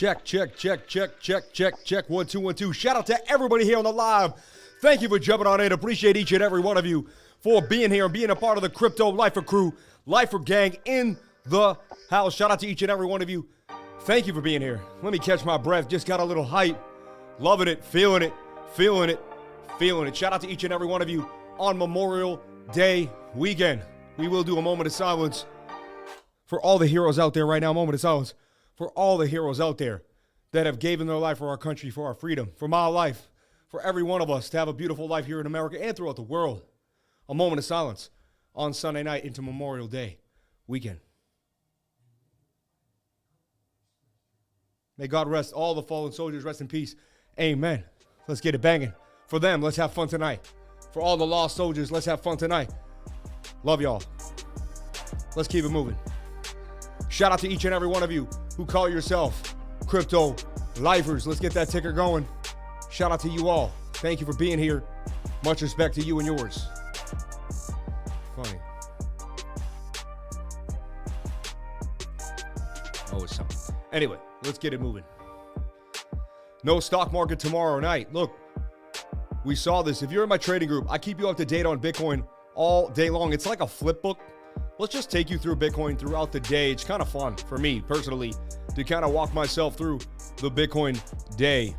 Check. 1, 2, 1, 2. Shout out to everybody here on the live. Thank you for jumping on in. Appreciate each and every one of you for being here and being a part of the Crypto Lifer crew, Lifer gang in the house. Shout out to each and every one of you. Thank you for being here. Let me catch my breath. Just got a little hype. Loving it, feeling it. Shout out to each and every one of you on Memorial Day weekend. We will do a moment of silence for all the heroes out there right now. Moment of silence for all the heroes out there that have given their life for our country, for our freedom, for my life, for every one of us to have a beautiful life here in America and throughout the world. A moment of silence on Sunday night into Memorial Day weekend. May God rest all the fallen soldiers. Rest in peace. Amen. Let's get it banging. For them, let's have fun tonight. For all the lost soldiers, let's have fun tonight. Love y'all. Let's keep it moving. Shout out to each and every one of you who call yourself Crypto Lifers. Let's get that ticker going. Shout out to you all. Thank you for being here. Much respect to you and yours. Funny. Oh, it's something. Anyway, let's get it moving. No stock market tomorrow night. Look, we saw this. If you're in my trading group, I keep you up to date on Bitcoin all day long. It's like a flip book. Let's just take you through Bitcoin throughout the day. It's kind of fun for me personally to kind of walk myself through the Bitcoin day.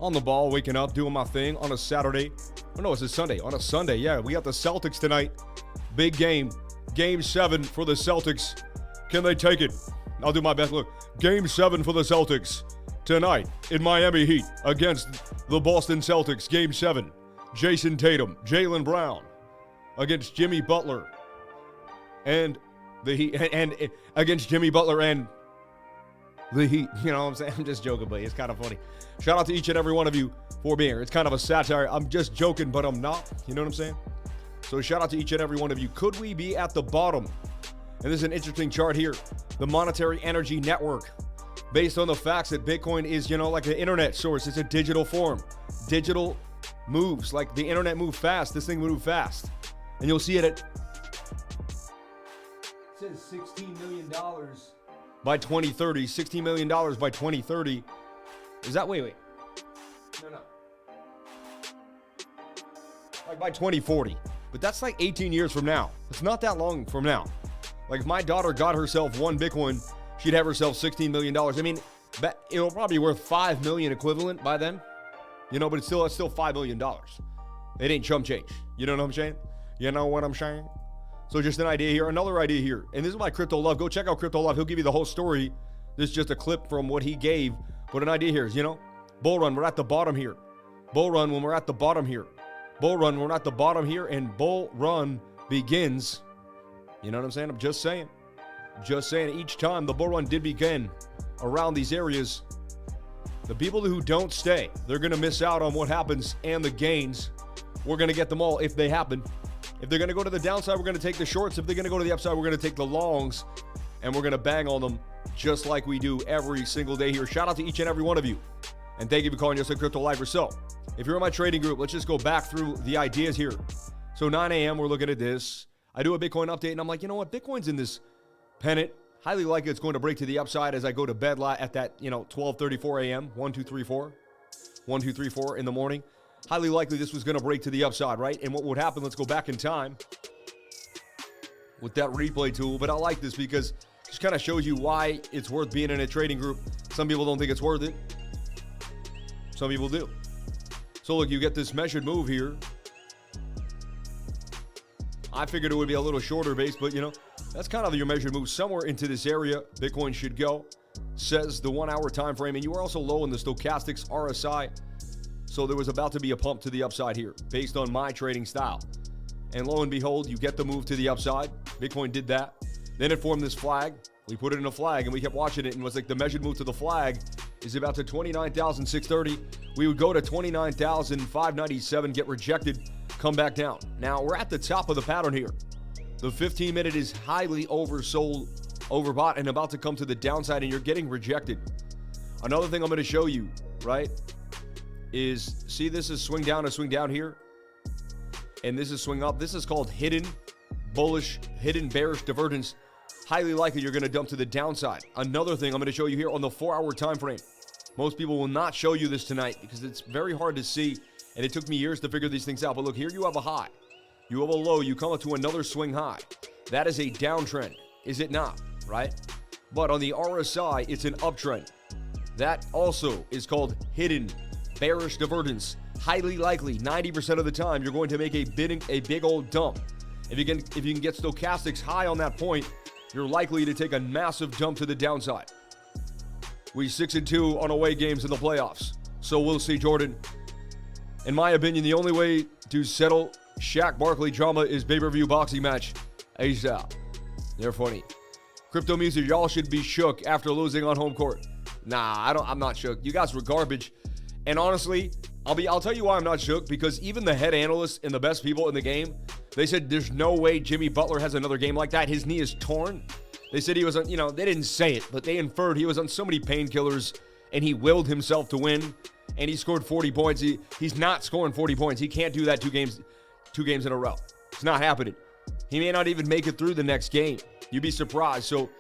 On the ball, waking up, doing my thing on a Saturday. Oh no, it's a Sunday. On a Sunday, yeah. We got the Celtics tonight. Big game. Game 7 for the Celtics. Can they take it? I'll do my best. Look, Game 7 for the Celtics tonight in Miami Heat against the Boston Celtics. Game 7. Jason Tatum, Jaylen Brown against Jimmy Butler and the Heat, and against Jimmy Butler and the Heat. You know what I'm saying? I'm just joking, but it's kind of funny. Shout out to each and every one of you for being here. It's kind of a satire. I'm just joking, but I'm not. You know what I'm saying? So shout out to each and every one of you. Could we be at the bottom? And this is an interesting chart here. The Monetary Energy Network, based on the facts that Bitcoin is, like an internet source. It's a digital form. Digital moves. Like the internet moved fast. This thing moved fast. And you'll see it at, it says $16 million by 2030. $16 million by 2030. Is that, wait. No. Like by 2040. But that's like 18 years from now. It's not that long from now. Like if my daughter got herself one Bitcoin, she'd have herself $16 million. I mean, it'll probably be worth $5 million equivalent by then. But it's still $5 million. It ain't chump change. You know what I'm saying? You know what I'm saying? So just an idea here, another idea here. And this is my Crypto Love. Go check out Crypto Love. He'll give you the whole story. This is just a clip from what he gave. But an idea here is, bull run, we're at the bottom here. Bull run when we're at the bottom here. Bull run, we're at the bottom here. And bull run begins. You know what I'm saying? I'm just saying. Each time the bull run did begin around these areas, the people who don't stay, they're going to miss out on what happens and the gains. We're going to get them all if they happen. If they're going to go to the downside, we're going to take the shorts. If they're going to go to the upside, we're going to take the longs. And we're going to bang on them just like we do every single day here. Shout out to each and every one of you. And thank you for calling yourself a Crypto Lifer. So, if you're in my trading group, let's just go back through the ideas here. So 9 a.m., we're looking at this. I do a Bitcoin update, and I'm like, you know what? Bitcoin's in this pennant. Highly likely it's going to break to the upside as I go to bed at that, 12:34 a.m., 1, 2, 3, 4 in the morning. Highly likely this was going to break to the upside, right? And what would happen, let's go back in time with that replay tool. But I like this because it just kind of shows you why it's worth being in a trading group. Some people don't think it's worth it. Some people do. So look, you get this measured move here. I figured it would be a little shorter base, but that's kind of your measured move. Somewhere into this area, Bitcoin should go, says the 1 hour time frame. And you are also low in the stochastics RSI. So there was about to be a pump to the upside here based on my trading style. And lo and behold, you get the move to the upside. Bitcoin did that. Then it formed this flag. We put it in a flag and we kept watching it, and it was like the measured move to the flag is about to 29,630. We would go to 29,597, get rejected, come back down. Now we're at the top of the pattern here. The 15-minute is highly oversold, overbought, and about to come to the downside, and you're getting rejected. Another thing I'm going to show you, right, is see this is swing down here, and this is swing up. This is called hidden bullish, hidden bearish divergence. highly likely you're going to dump to the downside. Another thing I'm going to show you here on the 4-hour time frame. Most people will not show you this tonight because it's very hard to see, and it took me years to figure these things out. But look, here you have a high. You have a low. You come up to another swing high. That is a downtrend, is it not? Right? But on the RSI, it's an uptrend. That also is called hidden bearish divergence. Highly likely, 90% of the time, you're going to make a big old dump. If you can get stochastics high on that point, you're likely to take a massive dump to the downside. We 6-2 on away games in the playoffs. So we'll see, Jordan. In my opinion, the only way to settle Shaq Barkley drama is pay-per-view boxing match ASAP. They're funny. Crypto music, y'all should be shook after losing on home court. Nah, I'm not shook. You guys were garbage. And honestly, I'll tell you why I'm not shook, because even the head analysts and the best people in the game, they said there's no way Jimmy Butler has another game like that. His knee is torn. They said he was on, they didn't say it, but they inferred he was on so many painkillers and he willed himself to win, and he scored 40 points. He's not scoring 40 points. He can't do that two games in a row. It's not happening. He may not even make it through the next game. You'd be surprised. So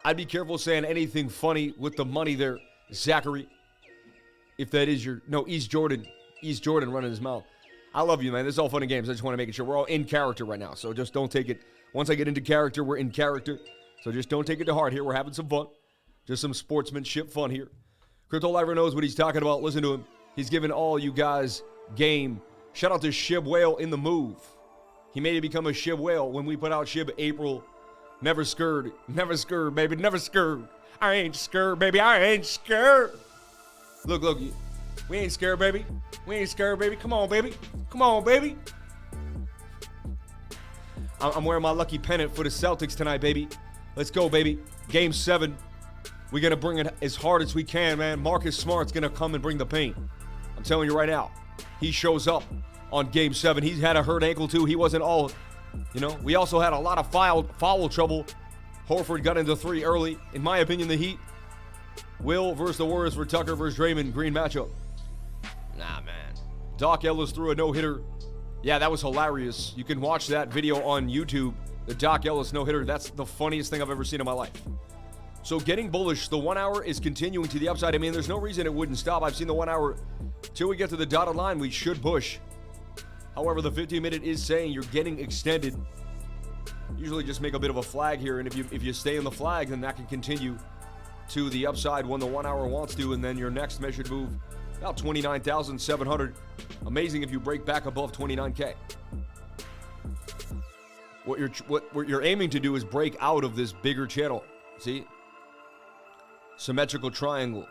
I'd be careful saying anything funny with the money there, Zachary. If that is East Jordan running his mouth. I love you, man. This is all fun and games. I just want to make sure we're all in character right now. So just don't take it. Once I get into character, we're in character. So just don't take it to heart here. We're having some fun. Just some sportsmanship fun here. Crypto Liver knows what he's talking about. Listen to him. He's giving all you guys game. Shout out to Shib Whale in the move. He made it become a Shib Whale when we put out Shib April. Never scared. Never scared, baby. Never scared. I ain't scared, baby. I ain't scared. Look. We ain't scared, baby. We ain't scared, baby. Come on, baby. Come on, baby. I'm wearing my lucky pennant for the Celtics tonight, baby. Let's go, baby. Game 7. We're going to bring it as hard as we can, man. Marcus Smart's going to come and bring the pain. I'm telling you right now. He shows up on Game 7. He's had a hurt ankle, too. He wasn't all, We also had a lot of foul trouble. Horford got into 3 early. In my opinion, the Heat. Will versus the Warriors for Tucker versus Draymond. Green matchup. Nah, man. Doc Ellis threw a no-hitter. Yeah, that was hilarious. You can watch that video on YouTube. The Doc Ellis no-hitter. That's the funniest thing I've ever seen in my life. So getting bullish, the 1 hour is continuing to the upside. I mean, there's no reason it wouldn't stop. I've seen the 1 hour. Till we get to the dotted line, we should push. However, the 15-minute is saying you're getting extended. Usually just make a bit of a flag here, and if you stay in the flag, then that can continue to the upside when the 1 hour wants to, and then your next measured move, about 29,700. Amazing if you break back above 29K. What you're aiming to do is break out of this bigger channel. See? Symmetrical triangle.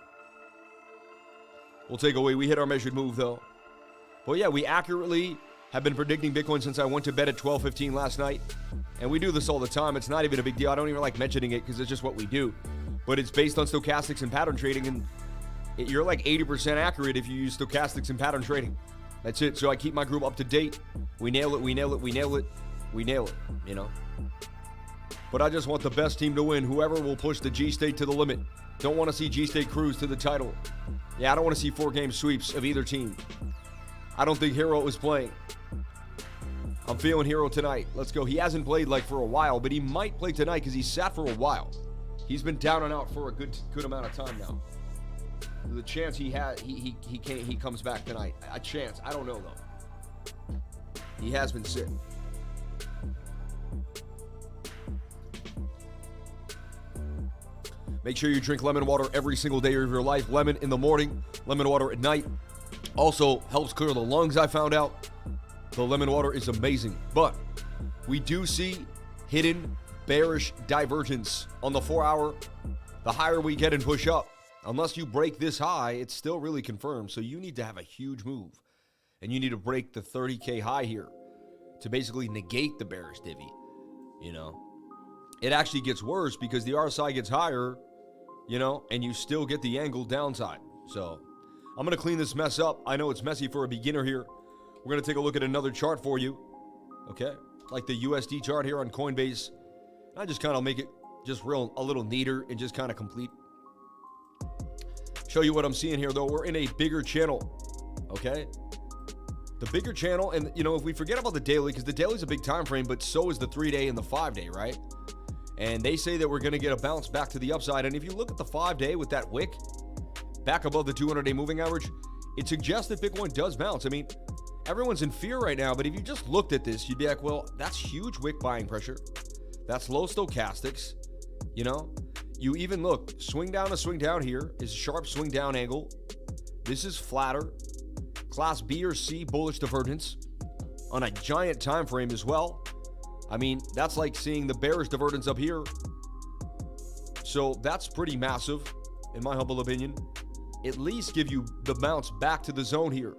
We'll take away. We hit our measured move, though. But yeah, we accurately have been predicting Bitcoin since I went to bed at 12:15 last night. And we do this all the time. It's not even a big deal. I don't even like mentioning it because it's just what we do. But it's based on stochastics and pattern trading. And you're like 80% accurate if you use stochastics and pattern trading. That's it. So I keep my group up to date. We nail it. We nail it. We nail it. We nail it, But I just want the best team to win. Whoever will push the G-State to the limit. Don't want to see G-State cruise to the title. Yeah, I don't want to see 4-game sweeps of either team. I don't think Hero is playing. I'm feeling Hero tonight. Let's go. He hasn't played for a while, but he might play tonight because he sat for a while. He's been down and out for a good amount of time now. The chance he comes back tonight. A chance. I don't know, though. He has been sick. Make sure you drink lemon water every single day of your life. Lemon in the morning, lemon water at night. Also helps clear the lungs, I found out. The lemon water is amazing. But we do see hidden bearish divergence on the 4 hour. The higher we get and push up, unless you break this high, it's still really confirmed. So you need to have a huge move. And you need to break the 30K high here to basically negate the bearish divvy. It actually gets worse because the RSI gets higher, and you still get the angled downside. So I'm going to clean this mess up. I know it's messy for a beginner here. We're going to take a look at another chart for you. Okay? Like the USD chart here on Coinbase. I just kind of make it just a little neater and just kind of complete. Show you what I'm seeing here, though. We're in a bigger channel. Okay? The bigger channel, and if we forget about the daily, because the daily is a big time frame, but so is the 3-day and the 5-day, right? And they say that we're going to get a bounce back to the upside. And if you look at the 5-day with that wick back above the 200-day moving average, it suggests that Bitcoin does bounce. I mean, everyone's in fear right now, but if you just looked at this, you'd be like, well, that's huge wick buying pressure. That's low stochastics. You know, you even look, swing down here is a sharp swing down angle. This is flatter. Class B or C bullish divergence on a giant time frame as well. I mean, that's like seeing the bearish divergence up here. So that's pretty massive, in my humble opinion. At least give you the bounce back to the zone here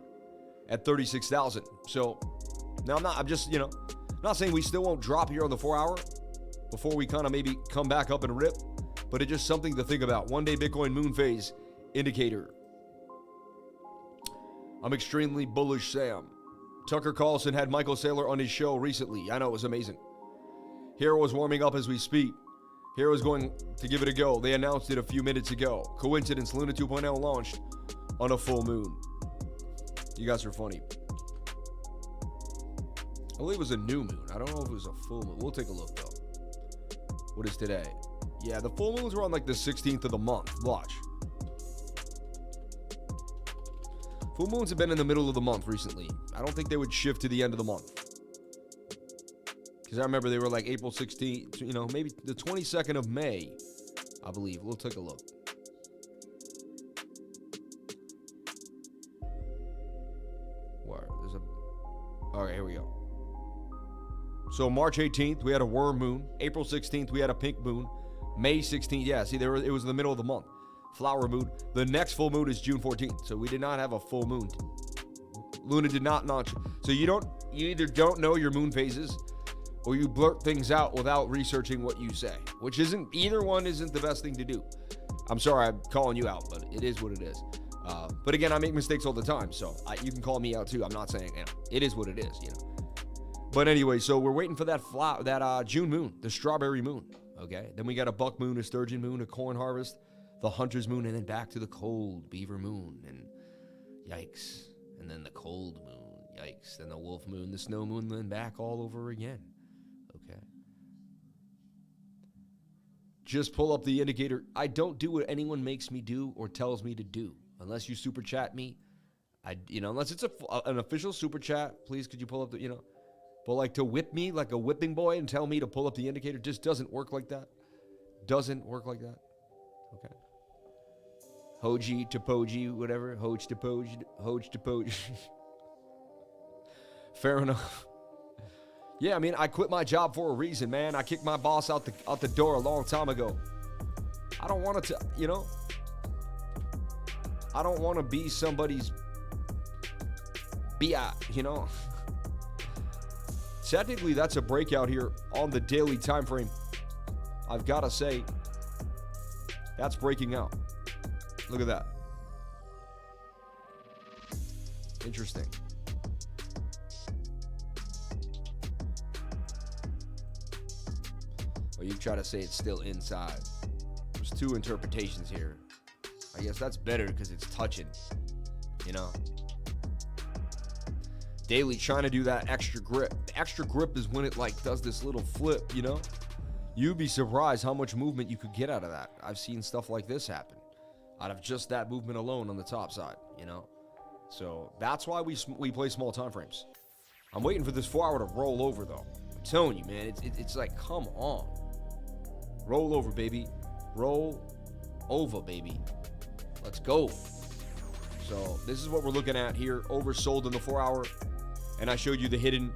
at 36,000. So now I'm just, you know, not saying we still won't drop here on the 4-hour before we kind of maybe come back up and rip, but it's just something to think about. 1-day Bitcoin moon phase indicator. I'm extremely bullish, Sam. Tucker Carlson had Michael Saylor on his show recently. I know, it was amazing. Hero was warming up as we speak. Hero is going to give it a go. They announced it a few minutes ago. Coincidence, Luna 2.0 launched on a full moon. You guys are funny. I believe it was a new moon. I don't know if it was a full moon. We'll take a look, though. What is today? Yeah, the full moons were on like the 16th of the month. Watch. Full moons have been in the middle of the month recently. I don't think they would shift to the end of the month. Because I remember they were like April 16th, you know, maybe the 22nd of May, I believe. We'll take a look. Where? There's a... Okay, here we go. So March 18th, we had a worm moon. April 16th, we had a pink moon. May 16th, yeah, see, it was in the middle of the month. Flower moon. The next full moon is June 14th. So we did not have a full moon. Luna did not launch. So you either don't know your moon phases or you blurt things out without researching what you say, which either one isn't the best thing to do. I'm sorry I'm calling you out, but it is what it is. But again, I make mistakes all the time, so you can call me out too. I'm not saying, you know, it is what it is, you know. But anyway, so we're waiting for that June moon, the strawberry moon. Okay, then we got a buck moon, a sturgeon moon, a corn harvest, the hunter's moon, and then back to the cold beaver moon, and yikes, and then the cold moon, yikes, then the wolf moon, the snow moon, then back all over again. Okay. Just pull up the indicator. I don't do what anyone makes me do or tells me to do, unless you super chat me. Unless it's an official super chat, please could you pull up the, but like to whip me like a whipping boy and tell me to pull up the indicator just doesn't work like that. Doesn't work like that. Okay. Hoji to Poji, whatever. Hoj to Poji. Fair enough. Yeah, I mean, I quit my job for a reason, man. I kicked my boss out the door a long time ago. I don't want to, I don't want to be somebody's BI, Technically, that's a breakout here on the daily time frame. I've got to say, that's breaking out. Look at that. Interesting. Or you try to say it's still inside. There's two interpretations here. I guess that's better because it's touching, Daily trying to do that extra grip. The extra grip is when it does this little flip, You'd be surprised how much movement you could get out of that. I've seen stuff like this happen out of just that movement alone on the top side, So that's why we play small time frames. I'm waiting for this 4-hour to roll over though. I'm telling you, man, it's like, come on. Roll over, baby. Roll over, baby. Let's go. So this is what we're looking at here. Oversold in the 4-hour. And I showed you the hidden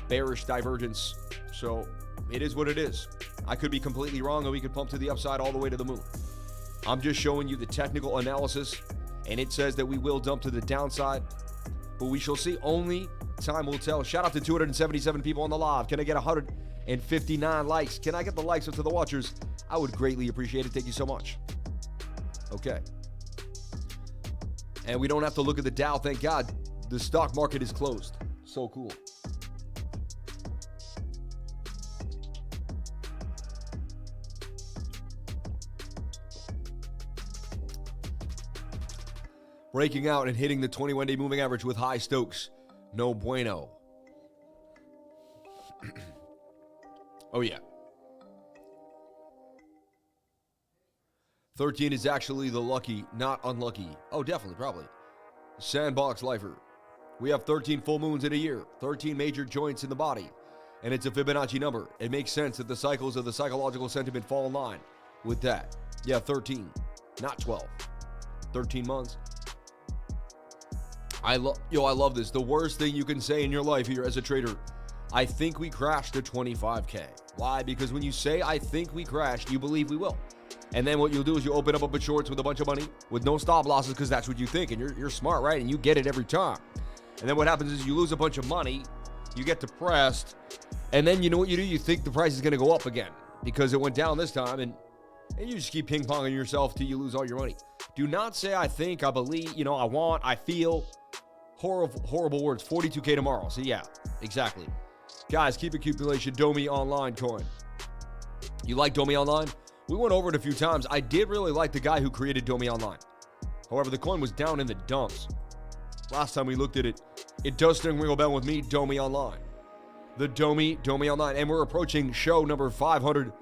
bearish divergence. So it is what it is. I could be completely wrong, and we could pump to the upside all the way to the moon. I'm just showing you the technical analysis, and it says that we will dump to the downside, but we shall see. Only time will tell. Shout out to 277 people on the live. Can I get 159 likes? Can I get the likes up to the watchers? I would greatly appreciate it. Thank you so much. Okay. And we don't have to look at the Dow, thank God. The stock market is closed. So cool. Breaking out and hitting the 21-day moving average with high Stokes. No bueno. Oh, yeah. 13 is actually the lucky, not unlucky. Oh, definitely, probably. Sandbox lifer. We have 13 full moons in a year, 13 major joints in the body, and it's a Fibonacci number. It makes sense that the cycles of the psychological sentiment fall in line with that. Yeah, 13, not 12. 13 months. I love this. The worst thing you can say in your life here as a trader, I think we crashed to 25K. Why? Because when you say, I think we crashed, you believe we will. And then what you'll do is you open up a shorts with a bunch of money with no stop losses because that's what you think. And you're smart, right? And you get it every time. And then what happens is you lose a bunch of money, you get depressed, and then you know what you do? You think the price is going to go up again because it went down this time, and you just keep ping-ponging yourself till you lose all your money. Do not say, I think, I believe, I want, I feel. Horrible words. 42K tomorrow. So yeah, exactly. Guys, keep accumulation. DOMI online coin. You like DOMI online? We went over it a few times. I did really like the guy who created DOMI online. However, the coin was down in the dumps. Last time we looked at it, it does still ring a bell with me, DOMI online. The DOMI online. And we're approaching show number 500.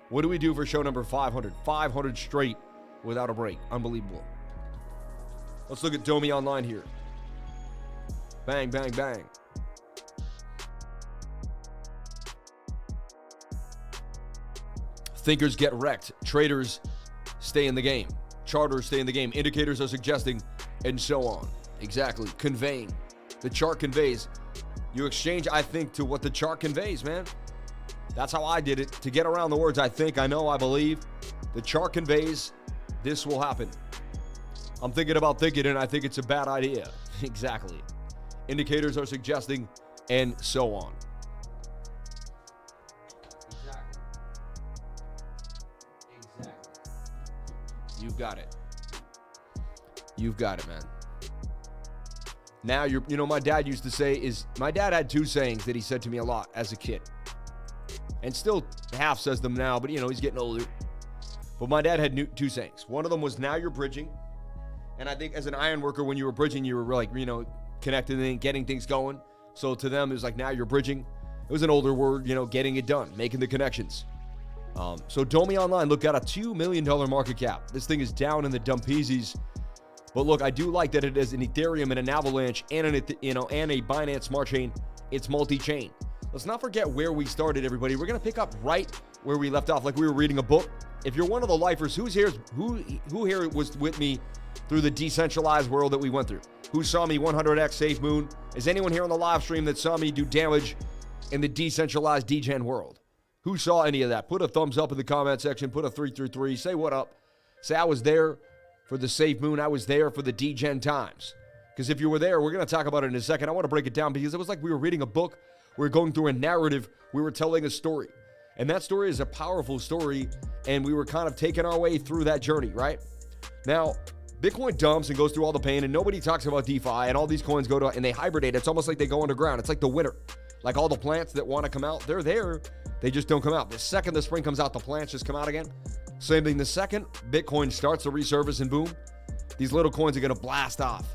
What do we do for show number 500? 500 straight without a break. Unbelievable. Let's look at DOMI online here. Bang, bang, bang. Thinkers get wrecked. Traders stay in the game. Charters stay in the game. Indicators are suggesting, and so on. Exactly. Conveying. The chart conveys. You exchange, I think, to what the chart conveys, man. That's how I did it. To get around the words I think, I know, I believe. The chart conveys. This will happen. I'm thinking about thinking, and I think it's a bad idea. Exactly. Indicators are suggesting, and so on. Exactly. You've got it. You've got it, man. Now my dad used to say my dad had two sayings that he said to me a lot as a kid. And still half says them now, but he's getting older. But my dad had two sayings. One of them was, now you're bridging. And I think as an iron worker, when you were bridging, you were like, connecting and getting things going. So to them, it was like, now you're bridging. It was an older word, getting it done, making the connections. So DOMI online, look, got a $2 million market cap. This thing is down in the dumpeesies. But look, I do like that it is an Ethereum and an Avalanche and and a Binance Smart Chain. It's multi-chain. Let's not forget where we started, everybody. We're gonna pick up right where we left off, like we were reading a book. If you're one of the lifers, who here was with me through the decentralized world that we went through? Who saw me 100x safe moon? Is anyone here on the live stream that saw me do damage in the decentralized degen world? Who saw any of that? Put a thumbs up in the comment section. Put a 333. Say what up. Say I was there for the safe moon. I was there for the degen times. Because if you were there, we're going to talk about it in a second. I want to break it down because it was like we were reading a book. We were going through a narrative. We were telling a story. And that story is a powerful story. And we were kind of taking our way through that journey, right? Now, Bitcoin dumps and goes through all the pain, and nobody talks about DeFi, and all these coins go to, and they hibernate. It's almost like they go underground. It's like the winter. Like all the plants that want to come out, they're there. They just don't come out. The second the spring comes out, the plants just come out again. Same thing. The second Bitcoin starts to resurface and boom, these little coins are going to blast off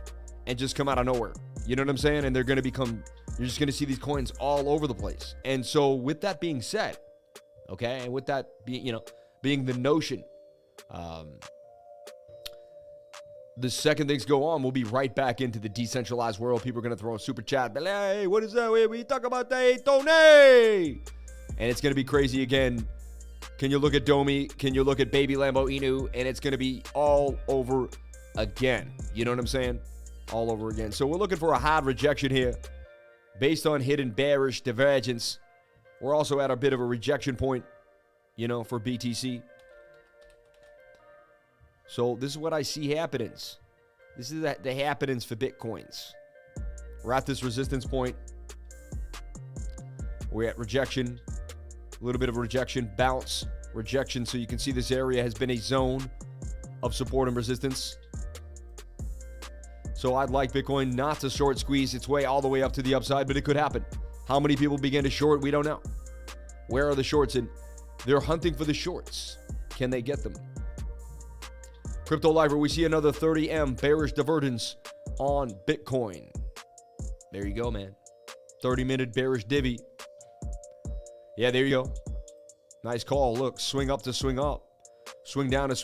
and just come out of nowhere. You know what I'm saying? And they're going to become, you're just going to see these coins all over the place. And so with that being said, okay, and with that being, being the notion, the second things go on, we'll be right back into the decentralized world. People are going to throw a super chat. But hey, what is that? We talk about the DOMI. And it's going to be crazy again. Can you look at DOMI? Can you look at Baby Lambo Inu? And it's going to be all over again. You know what I'm saying? All over again. So we're looking for a hard rejection here based on hidden bearish divergence. We're also at a bit of a rejection point, for BTC. So this is what I see happenings. This is the happenings for Bitcoins. We're at this resistance point. We're at rejection. A little bit of rejection, bounce, rejection. So you can see this area has been a zone of support and resistance. So I'd like Bitcoin not to short squeeze its way all the way up to the upside, but it could happen. How many people begin to short? We don't know. Where are the shorts? And they're hunting for the shorts. Can they get them? Crypto Lifer, we see another 30M bearish divergence on Bitcoin. There you go, man. 30-minute bearish divvy. Yeah, there you go. Nice call. Look, swing up to swing up. swing down on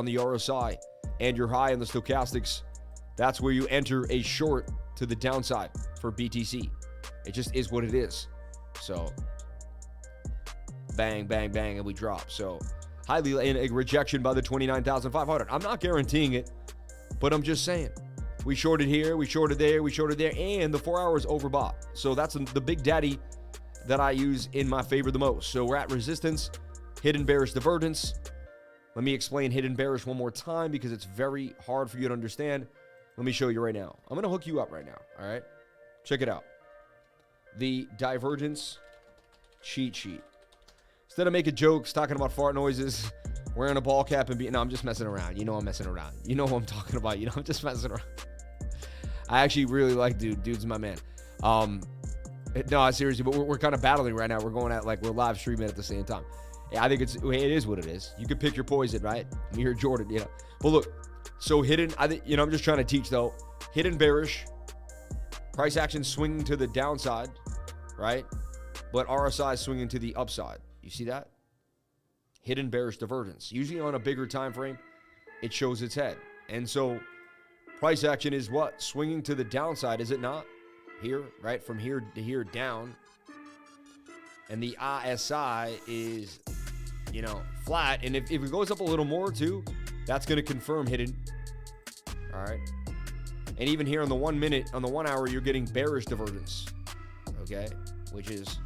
the RSI, and your high in the stochastics, that's where you enter a short to the downside for BTC. It just is what it is. So bang, bang, bang, and we drop. So highly in a rejection by the 29,500. I'm not guaranteeing it, but I'm just saying. We shorted here, we shorted there, we shorted there, and the 4 hours overbought. So that's the big daddy that I use in my favor the most. So we're at resistance, hidden bearish divergence. Let me explain hidden bearish one more time because it's very hard for you to understand. Let me show you right now. I'm going to hook you up right now, all right? Check it out. The divergence cheat sheet. Instead of making jokes, talking about fart noises, wearing a ball cap and no, I'm just messing around. You know I'm messing around. You know who I'm talking about. You know I'm just messing around. I actually really like dude. Dude's my man. No, seriously, but we're kind of battling right now. We're going at we're live streaming at the same time. Yeah, I think it is what it is. You can pick your poison, right? You hear Jordan, you know. But look, so hidden, I'm just trying to teach though. Hidden bearish, price action swinging to the downside, right? But RSI swinging to the upside. You see that? Hidden bearish divergence. Usually on a bigger time frame, it shows its head. And so price action is what? Swinging to the downside, is it not? Here, right? From here to here down. And the RSI is, flat. And if it goes up a little more too, that's going to confirm hidden. All right. And even here on the 1 minute, on the 1 hour, you're getting bearish divergence. Okay. Which is,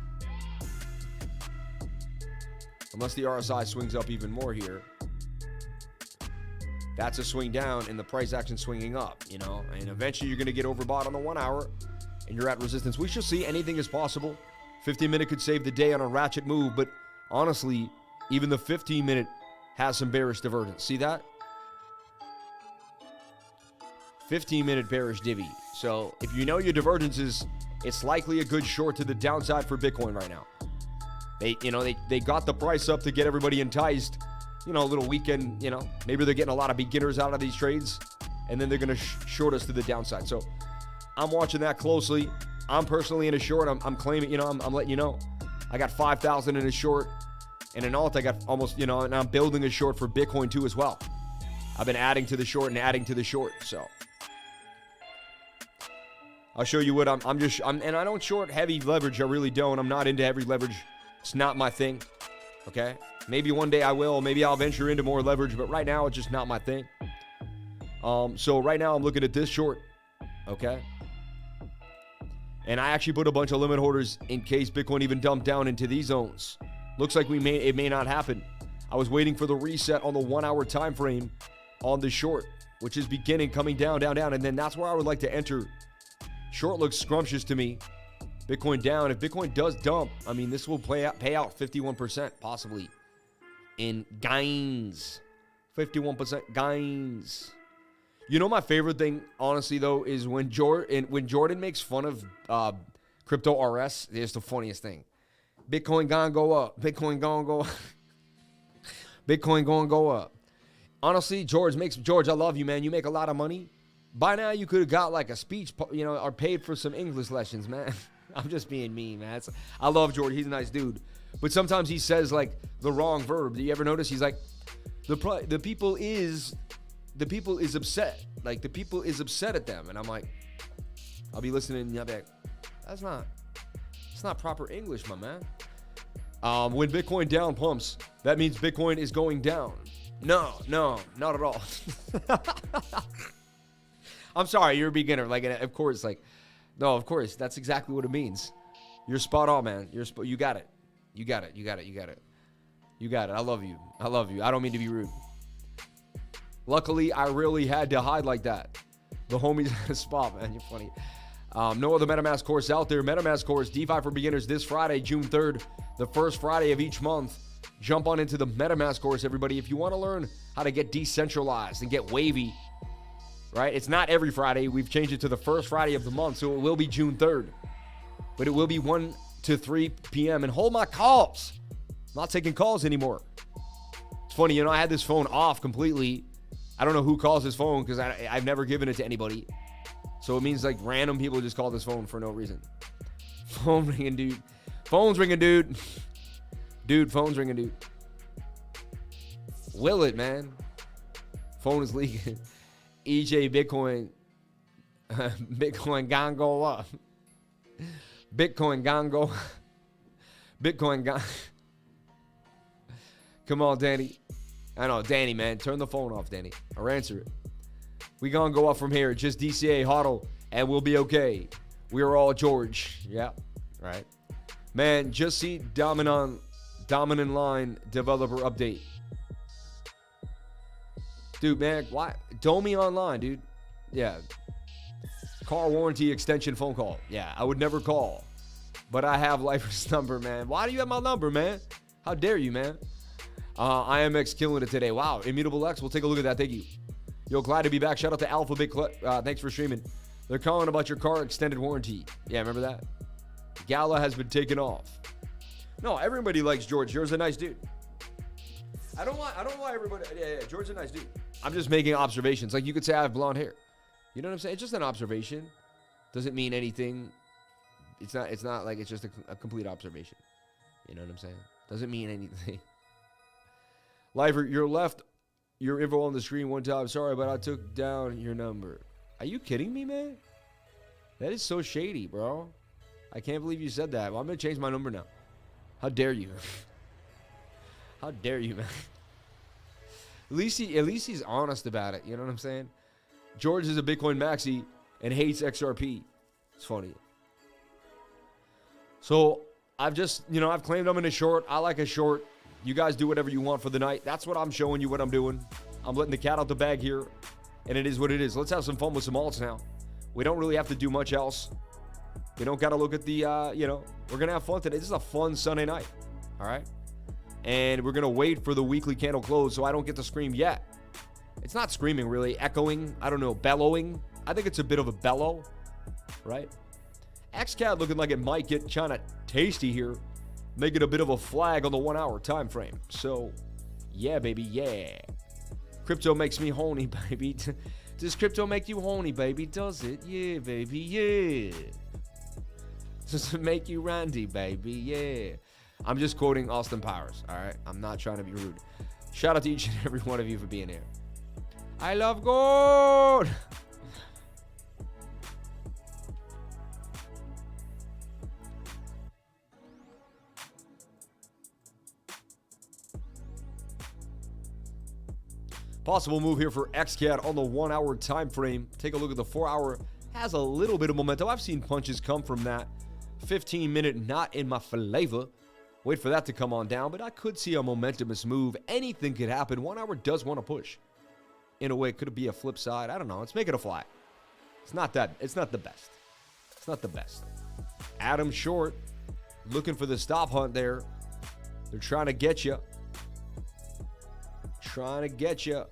unless the RSI swings up even more here, that's a swing down and the price action swinging up, and eventually you're going to get overbought on the 1 hour and you're at resistance. We shall see. Anything is possible. 15-minute could save the day on a ratchet move, but honestly, even the 15-minute has some bearish divergence. See that? 15-minute bearish divvy. So if you know your divergences, it's likely a good short to the downside for Bitcoin right now. They got the price up to get everybody enticed. A little weekend, maybe they're getting a lot of beginners out of these trades, and then they're going to short us to the downside. So I'm watching that closely. I'm personally in a short. I'm claiming, I'm letting you know. I got 5,000 in a short. And in alt, I got almost, and I'm building a short for Bitcoin too as well. I've been adding to the short and adding to the short. So I'll show you what and I don't short heavy leverage. I really don't. I'm not into heavy leverage. It's not my thing. Okay. Maybe one day I will. Maybe I'll venture into more leverage, but right now it's just not my thing. So right now I'm looking at this short. Okay. And I actually put a bunch of limit orders in case Bitcoin even dumped down into these zones. Looks like it may not happen. I was waiting for the reset on the 1 hour time frame on the short, which is coming down, and then that's where I would like to enter. Short looks scrumptious to me. Bitcoin down. If Bitcoin does dump, this will pay out 51% possibly in gains. 51% gains. My favorite thing, honestly, though, is when Jordan makes fun of crypto RS. It's the funniest thing. Bitcoin gonna go up. Bitcoin gonna go up. Bitcoin gonna go up. Honestly, George, I love you, man. You make a lot of money. By now, you could have got like a speech, or paid for some English lessons, man. I'm just being mean, man. I love George. He's a nice dude. But sometimes he says like the wrong verb. Do you ever notice? He's like, the people is upset. Like the people is upset at them. And I'm like, I'll be listening and I'll be like, it's not proper English, my man. When Bitcoin down pumps, that means Bitcoin is going down. No, not at all. I'm sorry, you're a beginner. Of course, that's exactly what it means. You're spot on, man. You got it. You got it. I love you. I don't mean to be rude. Luckily, I really had to hide like that. The homies at a spot, man. You're funny. No other MetaMask course out there. MetaMask course, DeFi for beginners this Friday, June 3rd, the first Friday of each month. Jump on into the MetaMask course, everybody. If you want to learn how to get decentralized and get wavy, right? It's not every Friday. We've changed it to the first Friday of the month, so it will be June 3rd. But it will be 1 to 3 p.m. And hold my calls. I'm not taking calls anymore. It's funny, I had this phone off completely. I don't know who calls this phone because I've never given it to anybody. So it means like random people just call this phone for no reason. Phone ringing, dude. Phone's ringing, dude. Dude, phone's ringing, dude. Will it, man? Phone is leaking. EJ Bitcoin. Bitcoin gon' go up. Bitcoin gon' go. Bitcoin gon'. Come on, Danny. I know, Danny, man. Turn the phone off, Danny. Or answer it. We gonna go up from here. Just DCA HODL, and we'll be okay. We are all George. Yeah, right. Man, just see dominant line developer update. Dude, man, why? DOMI online, dude. Yeah. Car warranty extension phone call. Yeah, I would never call. But I have Lifer's number, man. Why do you have my number, man? How dare you, man? IMX killing it today. Wow, Immutable X. We'll take a look at that. Thank you. Yo, glad to be back. Shout out to Alphabet. Thanks for streaming. They're calling about your car extended warranty. Yeah, remember that? Gala has been taken off. No, everybody likes George. George's a nice dude. I don't want everybody. Yeah, George's a nice dude. I'm just making observations. Like you could say I have blonde hair. You know what I'm saying? It's just an observation. Doesn't mean anything. It's not like it's just a complete observation. You know what I'm saying? Doesn't mean anything. Lifer, you're left your info on the screen one time. Sorry, but I took down your number. Are you kidding me, man? That is so shady, bro. I can't believe you said that. Well, I'm going to change my number now. How dare you? How dare you, man? At least he's honest about it. You know what I'm saying? George is a Bitcoin maxi and hates XRP. It's funny. So I've claimed I'm in a short. I like a short. You guys do whatever you want for the night. That's what I'm showing you what I'm doing. I'm letting the cat out the bag here, and it is what it is. Let's have some fun with some alts now. We don't really have to do much else. We don't got to look at the, we're going to have fun today. This is a fun Sunday night, all right? And we're going to wait for the weekly candle close so I don't get to scream yet. It's not screaming, really. Echoing. I don't know. Bellowing. I think it's a bit of a bellow, right? XCAD looking like it might get kind of tasty here. Make it a bit of a flag on the 1 hour time frame. So, yeah, baby, yeah. Crypto makes me horny, baby. Does crypto make you horny, baby? Does it? Yeah, baby, yeah. Does it make you randy, baby? Yeah. I'm just quoting Austin Powers, all right? I'm not trying to be rude. Shout out to each and every one of you for being here. I love gold. Possible move here for XCAD on the 1 hour time frame. Take a look at the 4 hour. Has a little bit of momentum. I've seen punches come from that. 15-minute not in my flavor. Wait for that to come on down, but I could see a momentumous move. Anything could happen. 1 hour does want to push. In a way, could it be a flip side? I don't know. Let's make it a flag. It's not the best. It's not the best. Adam Short looking for the stop hunt there. They're trying to get you. Trying to get you.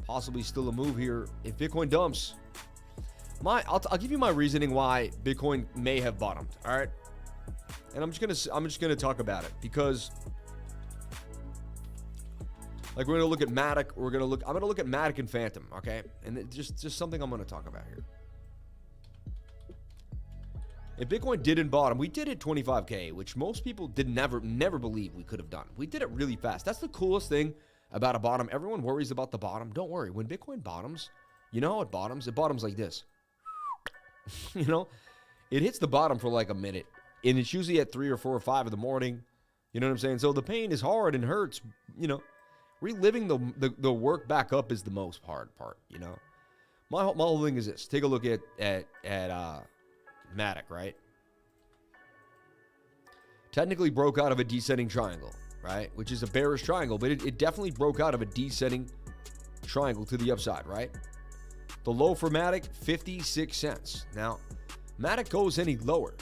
Possibly still a move here if Bitcoin dumps. I'll give you my reasoning why Bitcoin may have bottomed. All right, and I'm just gonna talk about it because, like, we're gonna look at MATIC. I'm gonna look at MATIC and Phantom. Okay, and it just something I'm gonna talk about here. If Bitcoin didn't bottom, we did hit 25K, which most people never believe we could have done. We did it really fast. That's the coolest thing about a bottom. Everyone worries about the bottom. Don't worry. When Bitcoin bottoms, you know how it bottoms? It bottoms like this. You know? It hits the bottom for like a minute, and it's usually at 3 or 4 or 5 in the morning. You know what I'm saying? So the pain is hard and hurts. You know, reliving the work back up is the most hard part, you know? My whole thing is this. Take a look at MATIC, right? Technically broke out of a descending triangle, right? Which is a bearish triangle, but it definitely broke out of a descending triangle to the upside, right? The low for MATIC, 56 cents. Now, MATIC goes any lower,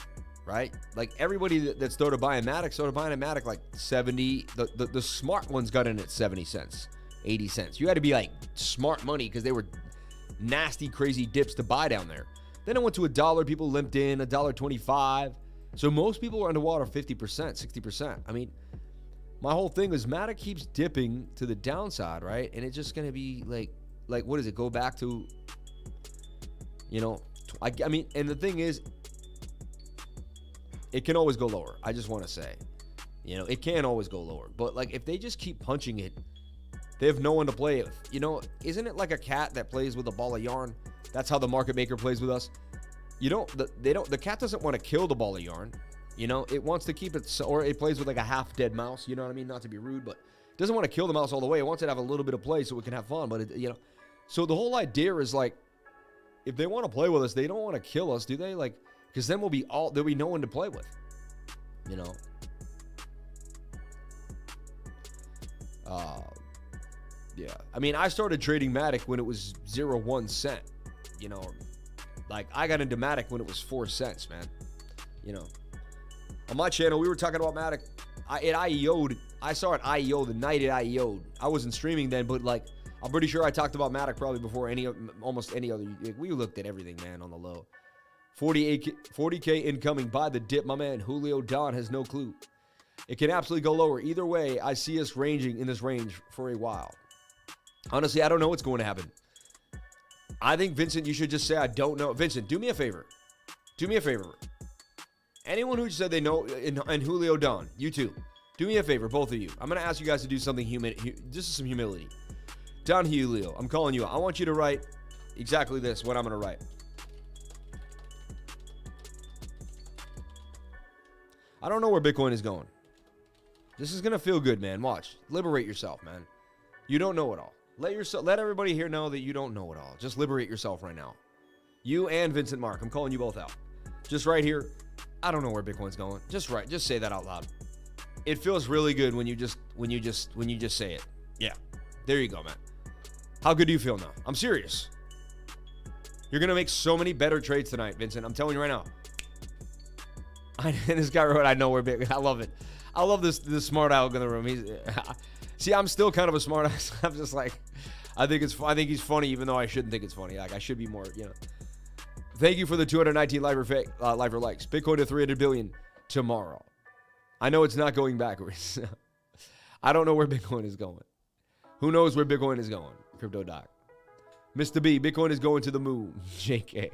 right? Like everybody that started buying MATIC like 70. The smart ones got in at 70 cents, 80 cents. You had to be like smart money because they were nasty, crazy dips to buy down there. Then it went to $1. People limped in, $1.25. So most people are underwater 50%, 60%. I mean, my whole thing is MATIC keeps dipping to the downside, right? And it's just going to be like, what does it go back to? You know, I mean, and the thing is, it can always go lower. I just want to say, You know, it can always go lower. But, like, if they just keep punching it, they have no one to play with. You know, isn't it like a cat that plays with a ball of yarn? That's how the market maker plays with us. The cat doesn't want to kill the ball of yarn. You know, it wants to keep it, or it plays with like a half-dead mouse. You know what I mean? Not to be rude, but it doesn't want to kill the mouse all the way. It wants it to have a little bit of play so it can have fun. But, you know, so the whole idea is like, if they want to play with us, they don't want to kill us, do they? Like, because then there'll be no one to play with. You know? Yeah. I mean, I started trading MATIC when it was 0.1 cent. You know, like I got into MATIC when it was 4 cents, man. You know, on my channel, we were talking about MATIC. It IEO'd. I saw it IEO the night it IEO'd. I wasn't streaming then, but like, I'm pretty sure I talked about MATIC probably before almost any other. We looked at everything, man, on the low. 40K incoming by the dip. My man, Julio Don has no clue. It can absolutely go lower. Either way, I see us ranging in this range for a while. Honestly, I don't know what's going to happen. I think, Vincent, you should just say, I don't know. Vincent, do me a favor. Do me a favor. Anyone who said they know, and Julio Don, you too. Do me a favor, both of you. I'm going to ask you guys to do something just some humility. Don Julio, I'm calling you out. I want you to write exactly this, what I'm going to write. I don't know where Bitcoin is going. This is going to feel good, man. Watch. Liberate yourself, man. You don't know it all. Let everybody here know that you don't know it all. Just liberate yourself right now. You and Vincent Mark. I'm calling you both out. Just right here. I don't know where Bitcoin's going. Just say that out loud. It feels really good when you just say it. Yeah. There you go, man. How good do you feel now? I'm serious. You're going to make so many better trades tonight, Vincent. I'm telling you right now. And this guy wrote, I know where Bitcoin. I love it. I love this smart aleck in the room. See, I'm still kind of a smart ass. I'm just like, I think he's funny, even though I shouldn't think it's funny. Like, I should be more, you know. Thank you for the 219 live likes. Bitcoin to 300 billion tomorrow. I know it's not going backwards. I don't know where Bitcoin is going. Who knows where Bitcoin is going? Crypto Doc. Mr. B, Bitcoin is going to the moon. JK.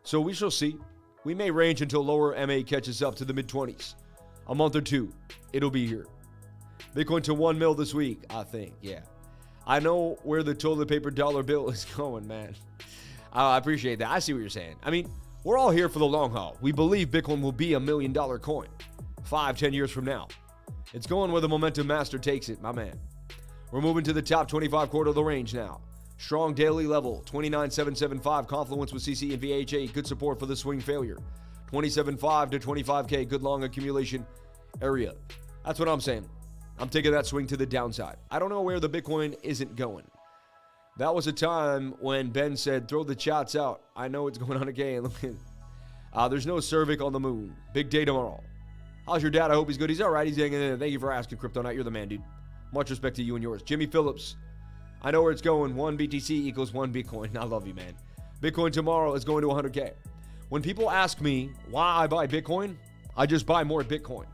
So we shall see. We may range until lower MA catches up to the mid-20s. A month or two, it'll be here. Bitcoin to 1 mil this week, I think, yeah. I know where the toilet paper dollar bill is going, man. I appreciate that. I see what you're saying. I mean, we're all here for the long haul. We believe Bitcoin will be $1 million coin 5-10 years from now. It's going where the momentum master takes it, my man. We're moving to the top 25 quarter of the range now. Strong daily level, 29,775, confluence with CC and VHA, good support for the swing failure. 27.5 to 25K, good long accumulation area. That's what I'm saying. I'm taking that swing to the downside. I don't know where the Bitcoin isn't going. That was a time when Ben said, throw the chats out. I know it's going on again. There's no cervix on the moon. Big day tomorrow. How's your dad? I hope he's good. He's all right. He's hanging in. Thank you for asking, Crypto Knight. You're the man, dude. Much respect to you and yours. Jimmy Phillips. I know where it's going. 1 BTC equals 1 Bitcoin. I love you, man. Bitcoin tomorrow is going to 100K. When people ask me why I buy Bitcoin, I just buy more Bitcoin.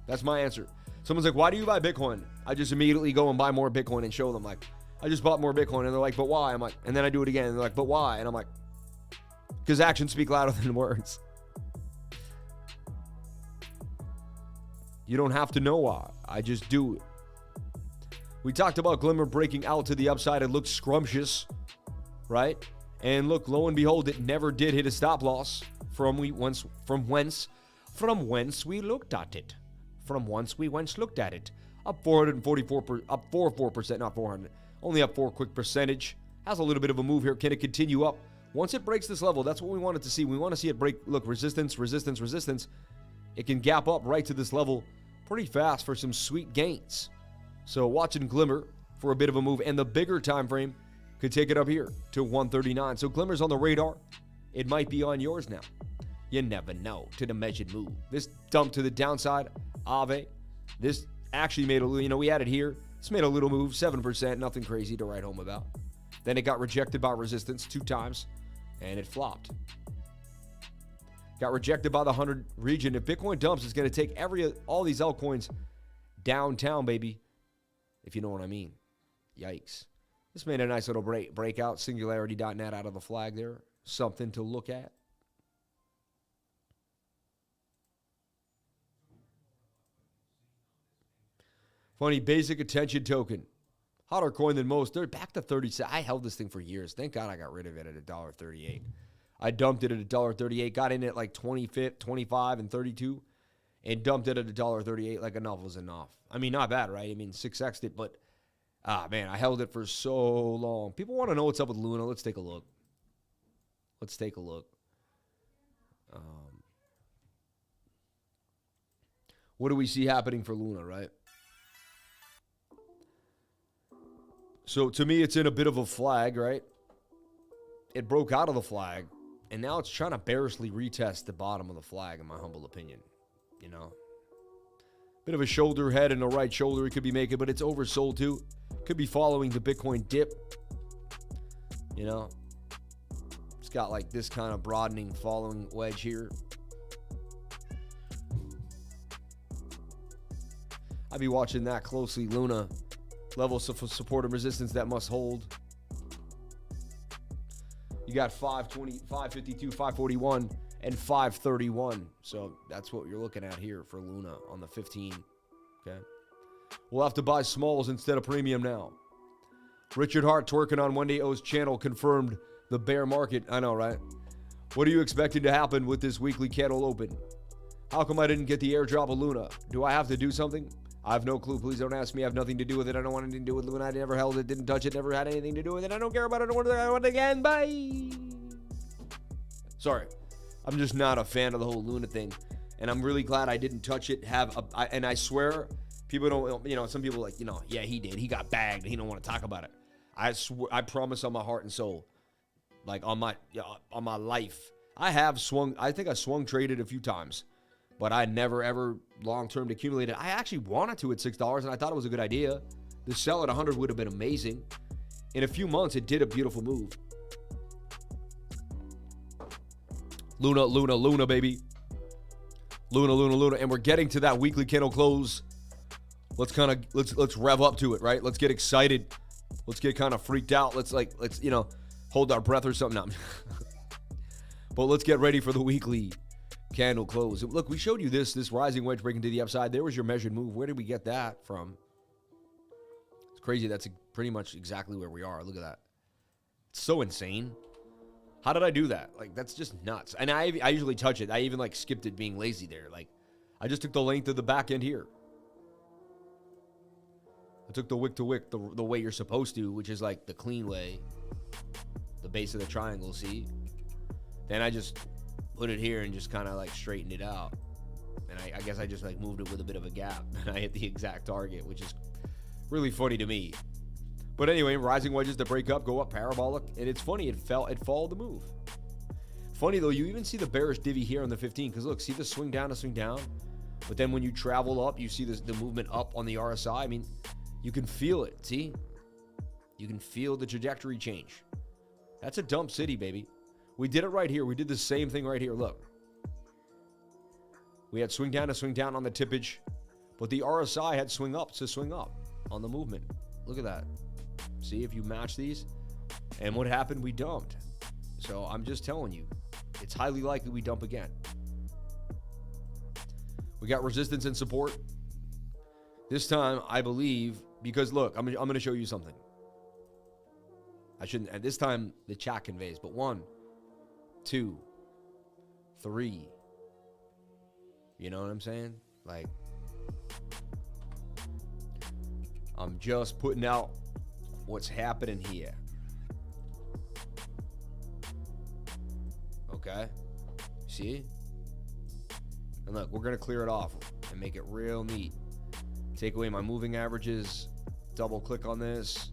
That's my answer. Someone's like, why do you buy Bitcoin? I just immediately go and buy more Bitcoin and show them, like, I just bought more Bitcoin. And they're like, but why? I'm like, and then I do it again. And they're like, but why? And I'm like, because actions speak louder than words. You don't have to know why. I just do it. We talked about GLMR breaking out to the upside. It looked scrumptious, right? And look, lo and behold, it never did hit a stop loss from whence we looked at it. From whence we once looked at it. Up 444, up 4%, not 400. Only up 4 quick percentage. Has a little bit of a move here. Can it continue up? Once it breaks this level, that's what we wanted to see. We want to see it break. Look, resistance, resistance, resistance. It can gap up right to this level pretty fast for some sweet gains. So watching GLMR for a bit of a move, and the bigger time frame could take it up here to 139. So GLMR's on the radar. It might be on yours now. You never know. To the measured move. This dump to the downside. AAVE. This actually made a little, we had it here. This made a little move, 7%, nothing crazy to write home about. Then it got rejected by resistance 2 times, and it flopped. Got rejected by the 100 region. If Bitcoin dumps, it's going to take all these altcoins downtown, baby. If you know what I mean. Yikes. This made a nice little breakout. Singularity.net out of the flag there. Something to look at. Funny, basic attention token. Hotter coin than most. They're back to 30 cents. I held this thing for years. Thank God I got rid of it at $1.38. I dumped it at $1.38, got in at like 25 and 32, and dumped it at $1.38 like enough was enough. I mean, not bad, right? I mean, 6x'd it, but, man, I held it for so long. People want to know what's up with Luna. Let's take a look. Let's take a look. What do we see happening for Luna, right? So, to me, it's in a bit of a flag, right? It broke out of the flag, and now it's trying to bearishly retest the bottom of the flag, in my humble opinion. You know? Bit of a shoulder head and a right shoulder it could be making, but it's oversold too. Could be following the Bitcoin dip. You know? It's got like this kind of broadening following wedge here. I'd be watching that closely. Luna, levels of support and resistance that must hold. You got 520, 552, 541, and 531. So that's what you're looking at here for Luna on the 15. Okay. We'll have to buy smalls instead of premium now. Richard Hart twerking on One Day O's channel confirmed the bear market. I know, right? What are you expecting to happen with this weekly candle open? How come I didn't get the airdrop of Luna? Do I have to do something? I have no clue. Please don't ask me. I have nothing to do with it. I don't want anything to do with Luna. I never held it, didn't touch it, never had anything to do with it. I don't care about it. I don't want it again. Bye. Sorry. I'm just not a fan of the whole Luna thing. And I'm really glad I didn't touch it. And I swear, people don't, you know, some people like, you know, yeah, he did. He got bagged. He don't want to talk about it. I promise on my heart and soul, like on my life, I have swung. I think I swung traded a few times. But I never, ever long-term accumulated. I actually wanted to at $6, and I thought it was a good idea. The sell at 100 would have been amazing. In a few months, it did a beautiful move. Luna, Luna, Luna, baby. Luna, Luna, Luna. And we're getting to that weekly candle close. Let's rev up to it, right? Let's get excited. Let's get kind of freaked out. Let's you know, hold our breath or something. No. But let's get ready for the weekly candle close. Look, we showed you this rising wedge breaking to the upside. There was your measured move. Where did we get that from? It's crazy. That's pretty much exactly where we are. Look at that. It's so insane. How did I do that? Like, that's just nuts. And I usually touch it. I even like skipped it being lazy there. Like, I just took the length of the back end here. I took the wick to wick the way you're supposed to, which is like the clean way. The base of the triangle, see? Then I just put it here and just kind of like straightened it out. And I guess I just like moved it with a bit of a gap and I hit the exact target, which is really funny to me. But anyway, rising wedges to break up, go up parabolic, and it's funny, it followed the move. Funny though, you even see the bearish divvy here on the 15, because look, see the swing down to swing down? But then when you travel up, you see the movement up on the RSI. I mean, you can feel it, see? You can feel the trajectory change. That's a dump city, baby. We did it right here. We did the same thing right here. Look. We had swing down to swing down on the tippage, but the RSI had swing up to swing up on the movement. Look at that. See if you match these? And what happened? We dumped. So I'm just telling you, it's highly likely we dump again. We got resistance and support. This time, I believe, because look, I'm going to show you something. I shouldn't, at this time, the chat conveys, but 1, 2, 3. You know what I'm saying? Like, I'm just putting out what's happening here. Okay? See? And look, we're going to clear it off and make it real neat. Take away my moving averages. Double click on this.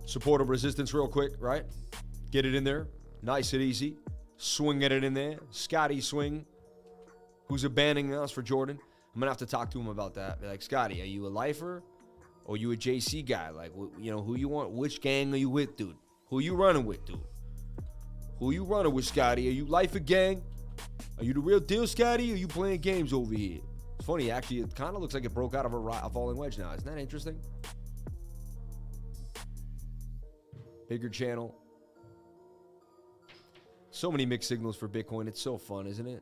Support of resistance real quick, right? Get it in there. Nice and easy. Swing it in there. Scotty swing. Who's abandoning us for Jordan? I'm going to have to talk to him about that. Be like, Scotty, are you a lifer? Or you a JC guy? Like, you know, who you want? Which gang are you with, dude? Who you running with, dude? Who you running with, Scotty? Are you lifer gang? Are you the real deal, Scotty? Or are you playing games over here? It's funny, actually. It kind of looks like it broke out of a falling wedge now. Isn't that interesting? Bigger channel. So many mixed signals for Bitcoin. It's so fun, isn't it?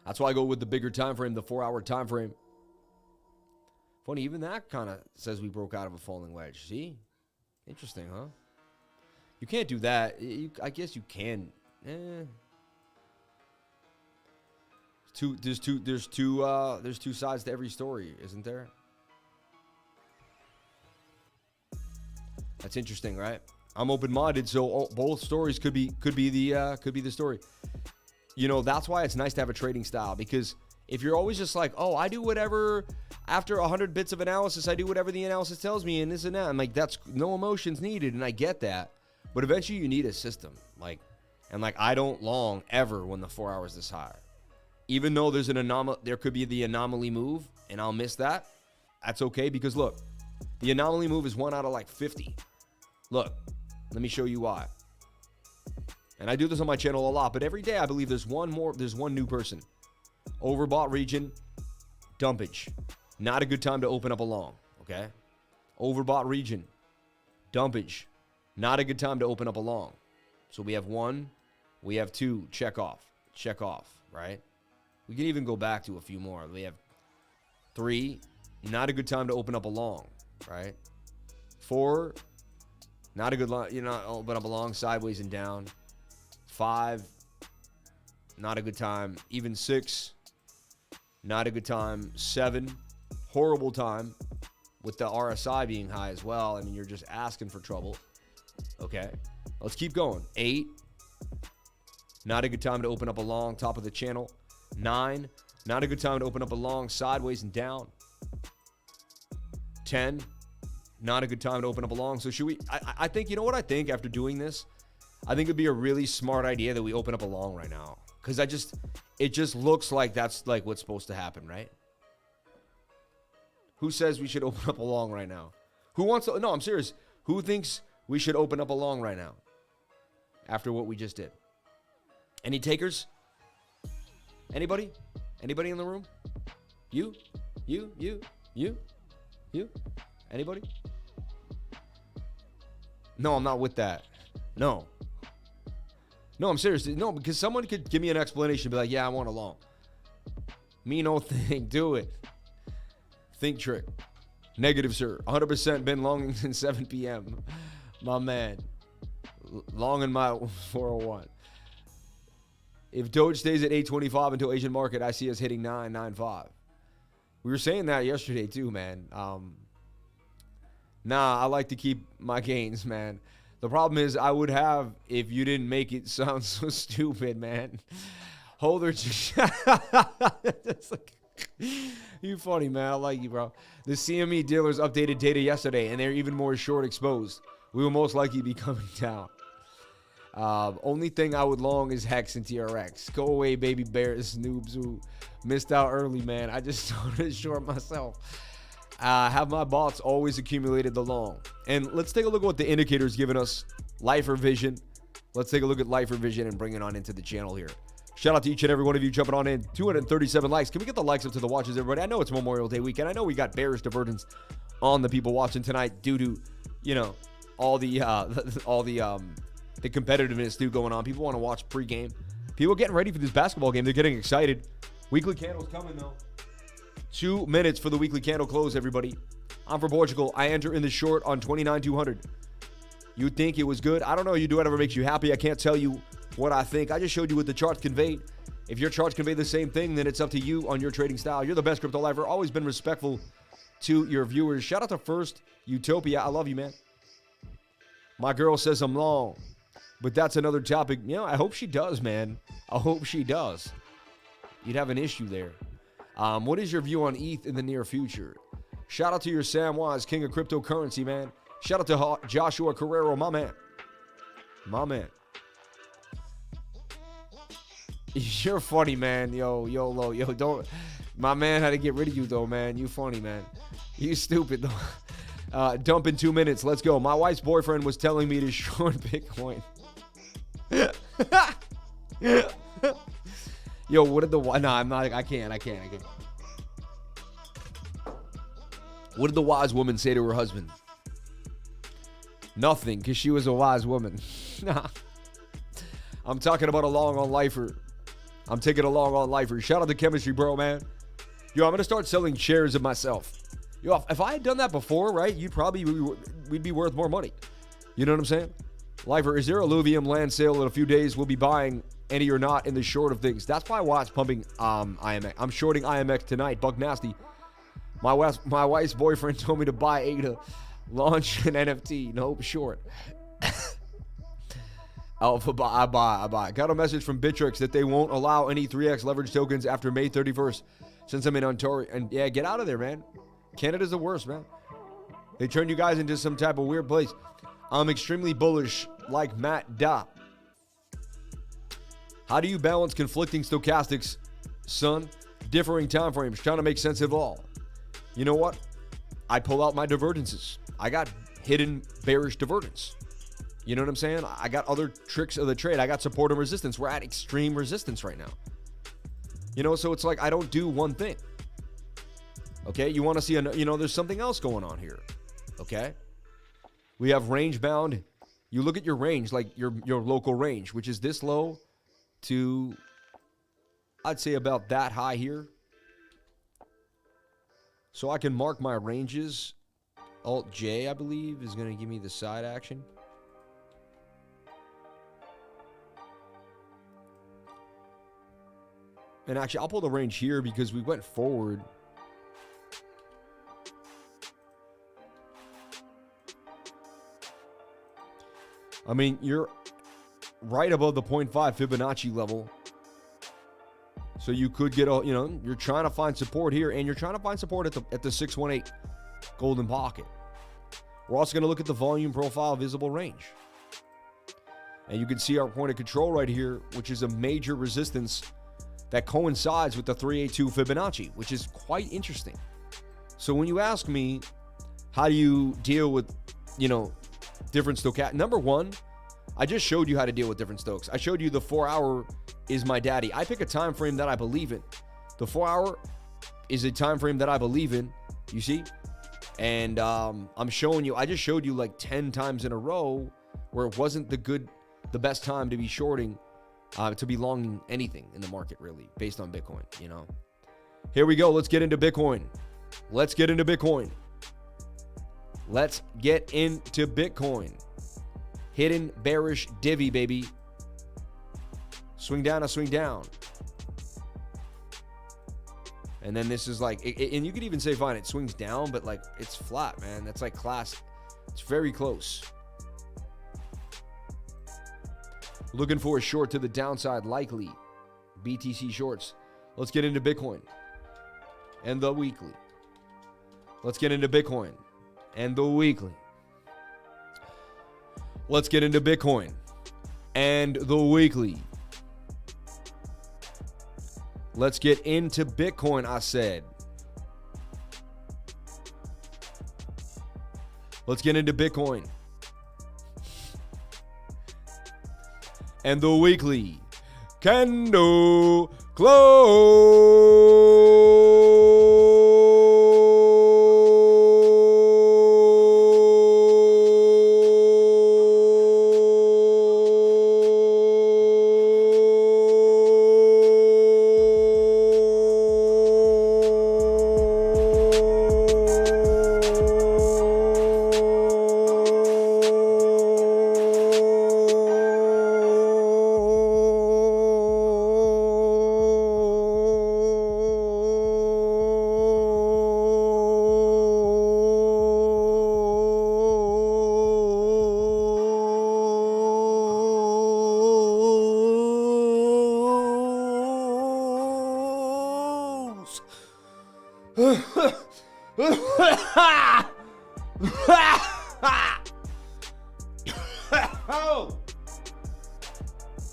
That's why I go with the bigger time frame, the 4-hour time frame. Funny, even that kind of says we broke out of a falling wedge. See? Interesting, huh? You can't do that. I guess you can. There's two sides to every story, isn't there? That's interesting, right? I'm open-minded, so both stories could be the story. You know, that's why it's nice to have a trading style, because if you're always just like, oh, I do whatever, after 100 bits of analysis, I do whatever the analysis tells me, and this and that. I'm like, that's no emotions needed, and I get that. But eventually you need a system. I don't long ever when the 4 hours this high. Even though there's there could be the anomaly move, and I'll miss that. That's okay, because look, the anomaly move is 1 out of like 50. Look, let me show you why. And I do this on my channel a lot, but every day I believe there's one new person. Overbought region, dumpage. Not a good time to open up a long, okay? Overbought region, dumpage. Not a good time to open up a long. So we have 1, we have 2, check off, right? We can even go back to a few more. We have 3, not a good time to open up a long, right? 4, not a good line, open up a long, sideways and down. 5, not a good time. Even 6, not a good time. 7, horrible time with the RSI being high as well. I mean, you're just asking for trouble. Okay, let's keep going. 8, not a good time to open up a long, top of the channel. 9, not a good time to open up a long, sideways and down. 10, not a good time to open up a long. So should we, I think, you know what I think after doing this? I think it'd be a really smart idea that we open up a long right now. Because it just looks like that's like what's supposed to happen, right? Who says we should open up a long right now? Who wants to, no, I'm serious. Who thinks we should open up a long right now? After what we just did. Any takers? Anybody? Anybody in the room? You? Anybody? No, I'm not with that. No, I'm serious. No, because someone could give me an explanation, be like, yeah, I want a long. Me no think. Do it. Think trick. Negative, sir. 100% been longing since 7 p.m. My man. Long in my 401. If Doge stays at 825 until Asian market, I see us hitting 995. We were saying that yesterday too, man. Nah, I like to keep my gains, man. The problem is I would have if you didn't make it sound so stupid, man. Holder. You funny, man. I like you, bro. The CME dealers updated data yesterday, and they're even more short exposed. We will most likely be coming down. Only thing I would long is Hex and TRX. Go away, baby bears, noobs who missed out early, man. I just started short myself. Have my bots always accumulated the long. And let's take a look at what the indicator's giving us. Lifer Vision. Let's take a look at Lifer Vision and bring it on into the channel here. Shout out to each and every one of you jumping on in. 237 likes. Can we get the likes up to the watches, everybody? I know it's Memorial Day weekend. I know we got bearish divergence on the people watching tonight due to, all the competitiveness too going on. People want to watch pregame. People getting ready for this basketball game. They're getting excited. Weekly candle's coming though. 2 minutes for the weekly candle close, everybody. I'm for Portugal. I enter in the short on 29,200. You think it was good? I don't know. You do whatever makes you happy. I can't tell you what I think. I just showed you what the charts conveyed. If your charts convey the same thing, then it's up to you on your trading style. You're the best crypto lifer. Always been respectful to your viewers. Shout out to First Utopia. I love you, man. My girl says I'm long, but that's another topic. I hope she does, man. I hope she does. You'd have an issue there. What is your view on ETH in the near future? Shout out to your Sam Wise, king of cryptocurrency, man. Shout out to Joshua Carrero, my man. My man. You're funny, man. Yo, don't. My man had to get rid of you, though, man. You funny, man. You stupid, though. Dump in 2 minutes. Let's go. My wife's boyfriend was telling me to short Bitcoin. Yo, what did the... Nah, I'm not... I can't. What did the wise woman say to her husband? Nothing, because she was a wise woman. I'm talking about a long on lifer. I'm taking a long on lifer. Shout out to chemistry, bro, man. Yo, I'm going to start selling shares of myself. Yo, if I had done that before, right, we'd be worth more money. You know what I'm saying? Lifer, is there a Illuvium land sale in a few days? We'll be buying any or not in the short of things. That's probably why it's pumping IMX. I'm shorting IMX tonight. Buck Nasty. My wife's boyfriend told me to buy ADA. Launch an NFT. Nope, short. Alpha, I buy. Got a message from Bittrex that they won't allow any 3x leverage tokens after May 31st since I'm in Ontario. And yeah, get out of there, man. Canada's the worst, man. They turn you guys into some type of weird place. I'm extremely bullish like Matt Da. How do you balance conflicting stochastics, son? Differing time frames, trying to make sense of it all. You know what? I pull out my divergences. I got hidden bearish divergence. You know what I'm saying? I got other tricks of the trade. I got support and resistance. We're at extreme resistance right now. You know, so it's like I don't do one thing. Okay, you want to see, there's something else going on here. Okay? We have range bound. You look at your range, like your local range, which is this low to, I'd say about that high here. So I can mark my ranges. Alt J, I believe, is going to give me the side action. And actually, I'll pull the range here because we went forward. I mean, you're right above the 0.5 Fibonacci level. So you could get you're trying to find support here, and you're trying to find support at the 618 golden pocket. We're also going to look at the volume profile visible range. And you can see our point of control right here, which is a major resistance that coincides with the 382 Fibonacci, which is quite interesting. So when you ask me, how do you deal with, different stochastic? Number one, I just showed you how to deal with different stokes. I showed you the 4 hour is my daddy. I pick a time frame that I believe in. The 4 hour is a time frame that I believe in, you see? And I'm showing you, I just showed you like 10 times in a row where it wasn't the best time to be shorting, to be longing anything in the market, really, based on Bitcoin, Here we go. Let's get into Bitcoin. Let's get into Bitcoin. Hidden bearish divvy, baby. Swing down, a swing down. And then this is like, and you could even say, fine, it swings down, but like it's flat, man. That's like class. It's very close. Looking for a short to the downside, likely. BTC shorts. Let's get into Bitcoin and the weekly. Let's get into Bitcoin and the weekly. Let's get into Bitcoin and the weekly. Let's get into Bitcoin, I said. Let's get into Bitcoin and the weekly. Candle close.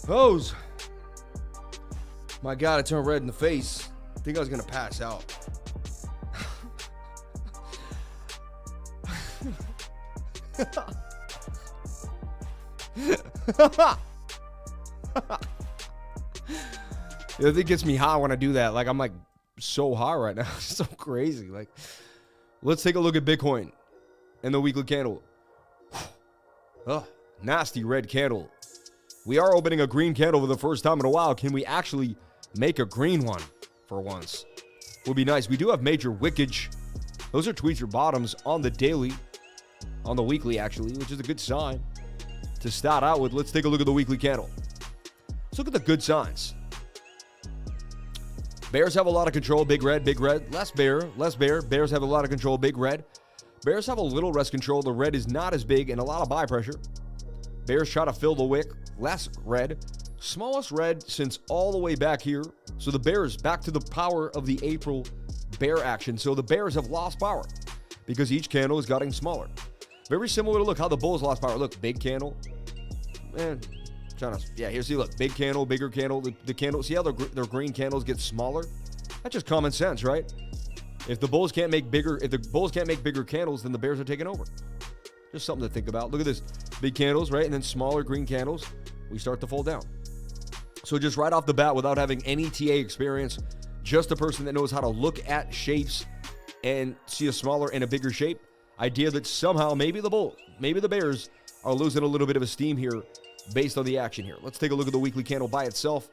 Hose. My God, I turned red in the face. I think I was going to pass out. I think it gets me high when I do that. Like, I'm like so high right now. It's so crazy. Like, let's take a look at Bitcoin and the weekly candle. Oh, nasty red candle. We are opening a green candle for the first time in a while. Can we actually make a green one for once. Would be nice. We do have major wickage. Those are tweets or bottoms on the daily, on the weekly actually, which is a good sign to start out with. Let's take a look at the weekly candle. Let's look at the good signs. Bears have a lot of control, big red, less bear. Bears have a lot of control, big red. Bears have a little less control. The red is not as big and a lot of buy pressure. Bears try to fill the wick, less red. Smallest red since all the way back here. So the bears back to the power of the April bear action. So the bears have lost power because each candle is getting smaller. Very similar to look how the bulls lost power. Look, big candle. Man, here's the look. Big candle, bigger candle. The candle, see how their green candles get smaller? That's just common sense, right? If the bulls can't make bigger candles, then the bears are taking over. Just something to think about. Look at this. Big candles, right? And then smaller green candles. We start to fold down. So just right off the bat, without having any TA experience, just a person that knows how to look at shapes and see a smaller and a bigger shape, idea that somehow maybe the bears are losing a little bit of steam here based on the action here. Let's take a look at the weekly candle by itself.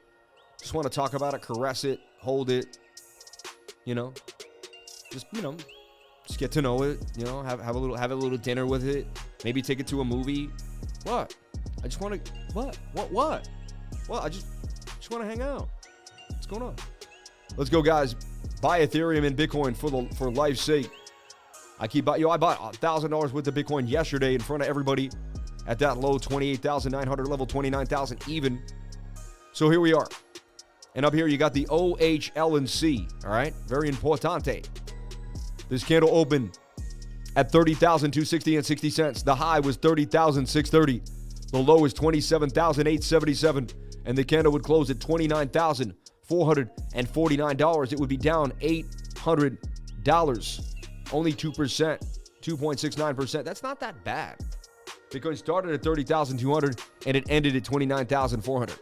Just want to talk about it, caress it, hold it, just get to know it, have a little dinner with it, maybe take it to a movie. What? I just want to, what? Well, I just want to hang out. What's going on? Let's go, guys. Buy Ethereum and Bitcoin for life's sake. I bought $1,000 worth of Bitcoin yesterday in front of everybody at that low 28,900 level, 29,000 even. So here we are. And up here you got the OHLNC, all right? Very importante. This candle opened at 30,260 and 60 cents. The high was 30,630. The low is 27,877. And the candle would close at $29,449. It would be down $800. Only 2%, 2.69%. That's not that bad. Bitcoin started at 30,200 and it ended at 29,400.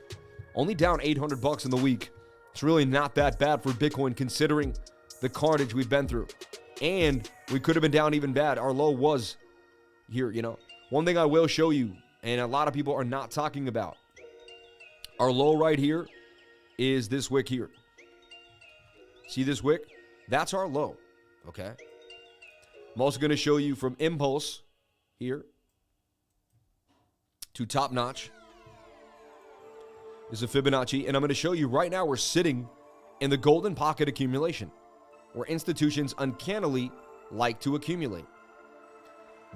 Only down $800 in the week. It's really not that bad for Bitcoin considering the carnage we've been through. And we could have been down even bad. Our low was here, One thing I will show you, and a lot of people are not talking about, our low right here is this wick here. See this wick? That's our low, okay? I'm also going to show you from impulse here to top notch. This is a Fibonacci, and I'm going to show you right now we're sitting in the golden pocket accumulation, where institutions uncannily like to accumulate.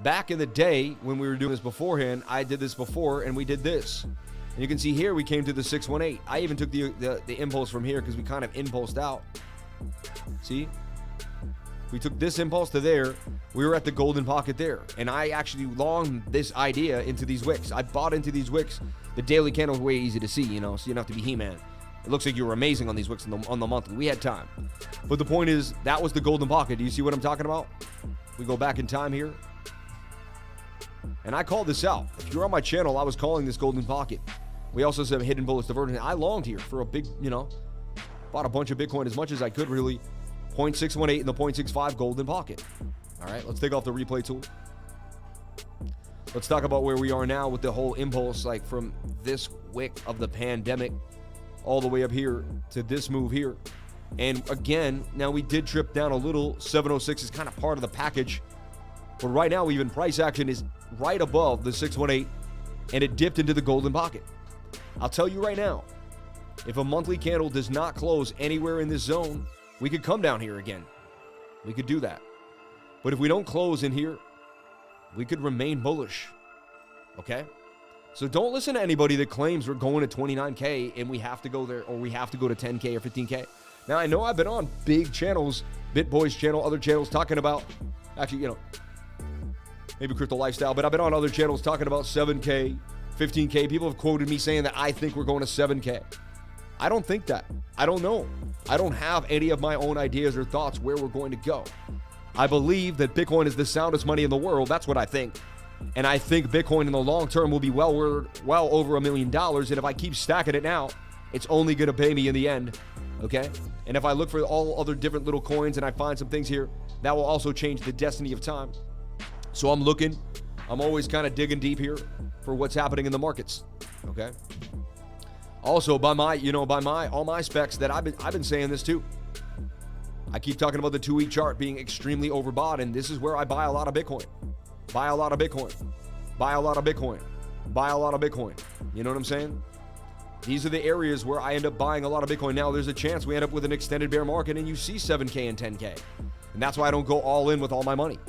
Back in the day when we were doing this beforehand, I did this before, and we did this. And you can see here we came to the 618. I even took the impulse from here because we kind of impulsed out. See? We took this impulse to there. We were at the golden pocket there. And I actually longed this idea into these wicks. I bought into these wicks. The daily candle was way easy to see, so you don't have to be He-Man. It looks like you were amazing on these wicks on the monthly. We had time. But the point is, that was the golden pocket. Do you see what I'm talking about? We go back in time here. And I called this out. If you're on my channel, I was calling this golden pocket. We also said hidden bullish divergence. I longed here for a big, bought a bunch of Bitcoin as much as I could really. 0.618 and the 0.65 golden pocket. All right, let's take off the replay tool. Let's talk about where we are now with the whole impulse, like from this wick of the pandemic all the way up here to this move here. And again, now we did trip down a little. 706 is kind of part of the package. But right now, even price action is right above the 618, and it dipped into the golden pocket. I'll tell you right now, if a monthly candle does not close anywhere in this zone, we could come down here again. We could do that. But if we don't close in here, we could remain bullish. Okay? So don't listen to anybody that claims we're going to 29K and we have to go there, or we have to go to 10K or 15K. Now, I know I've been on big channels, BitBoy's channel, other channels talking about, actually, maybe Crypto Lifestyle, but I've been on other channels talking about 7K, 15K. People have quoted me saying that I think we're going to 7K. I don't think that. I don't know. I don't have any of my own ideas or thoughts where we're going to go. I believe that Bitcoin is the soundest money in the world. That's what I think. And I think Bitcoin in the long term will be well over $1 million. And if I keep stacking it now, it's only going to pay me in the end. Okay? And if I look for all other different little coins and I find some things here, that will also change the destiny of time. So I'm looking. I'm always kind of digging deep here for what's happening in the markets. Okay? Also, by all my specs that I've been saying this too. I keep talking about the 2-week chart being extremely overbought, and this is where I buy a lot of Bitcoin. Buy a lot of Bitcoin. Buy a lot of Bitcoin. Buy a lot of Bitcoin. You know what I'm saying? These are the areas where I end up buying a lot of Bitcoin. Now, there's a chance we end up with an extended bear market and you see 7K and 10K. And that's why I don't go all in with all my money.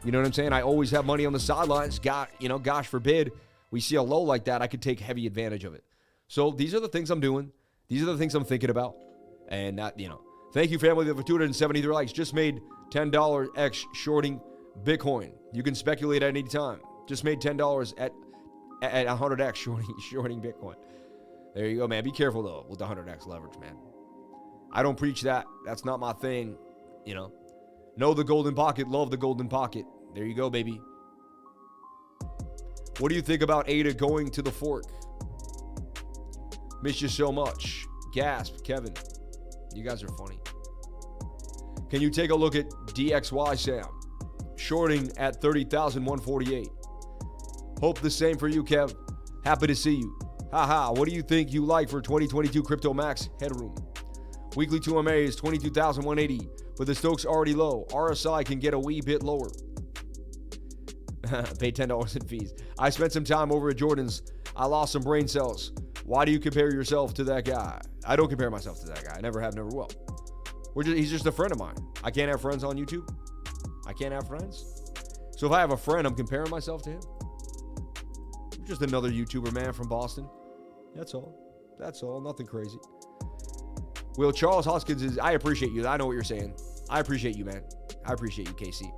You know what I'm saying? I always have money on the sidelines. Gosh forbid we see a low like that, I could take heavy advantage of it. So these are the things I'm doing. These are the things I'm thinking about. And thank you, family, for 273 likes. Just made $10 shorting Bitcoin. You can speculate at any time. Just made $10 at 100x shorting Bitcoin. There you go, man. Be careful, though, with the 100x leverage, man. I don't preach that. That's not my thing, Know the golden pocket. Love the golden pocket. There you go, baby. What do you think about ADA going to the fork? Miss you so much. Gasp, Kevin. You guys are funny. Can you take a look at DXY, Sam? Shorting at 30,148. Hope the same for you, Kev. Happy to see you. Haha, what do you think you like for 2022 Crypto Max headroom? Weekly 2MA is 22,180, but the Stokes already low. RSI can get a wee bit lower. Pay $10 in fees. I spent some time over at Jordan's. I lost some brain cells. Why do you compare yourself to that guy? I don't compare myself to that guy. I never have, never will. He's just a friend of mine. I can't have friends on YouTube. I can't have friends. So if I have a friend, I'm comparing myself to him. I'm just another YouTuber, man, from Boston. That's all. That's all. Nothing crazy. Will Charles Hoskins I appreciate you. I know what you're saying. I appreciate you, man. I appreciate you, KC.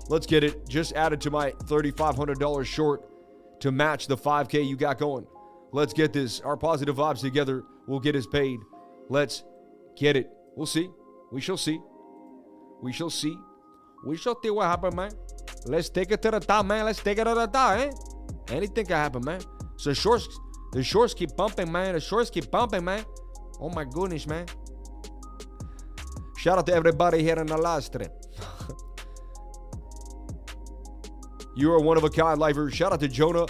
Let's get it. Just added to my $3,500 short to match the 5K you got going. Let's get this. Our positive vibes together will get us paid. Let's get it. We'll see. We shall see. We shall see. We shall see what happens, man. Let's take it to the top, man. Let's take it to the top, eh? Anything can happen, man. So the shorts keep bumping, man. The shorts keep bumping, man. Oh my goodness, man. Shout out to everybody here in the live stream. You are one of a kind lifer. Shout out to Jonah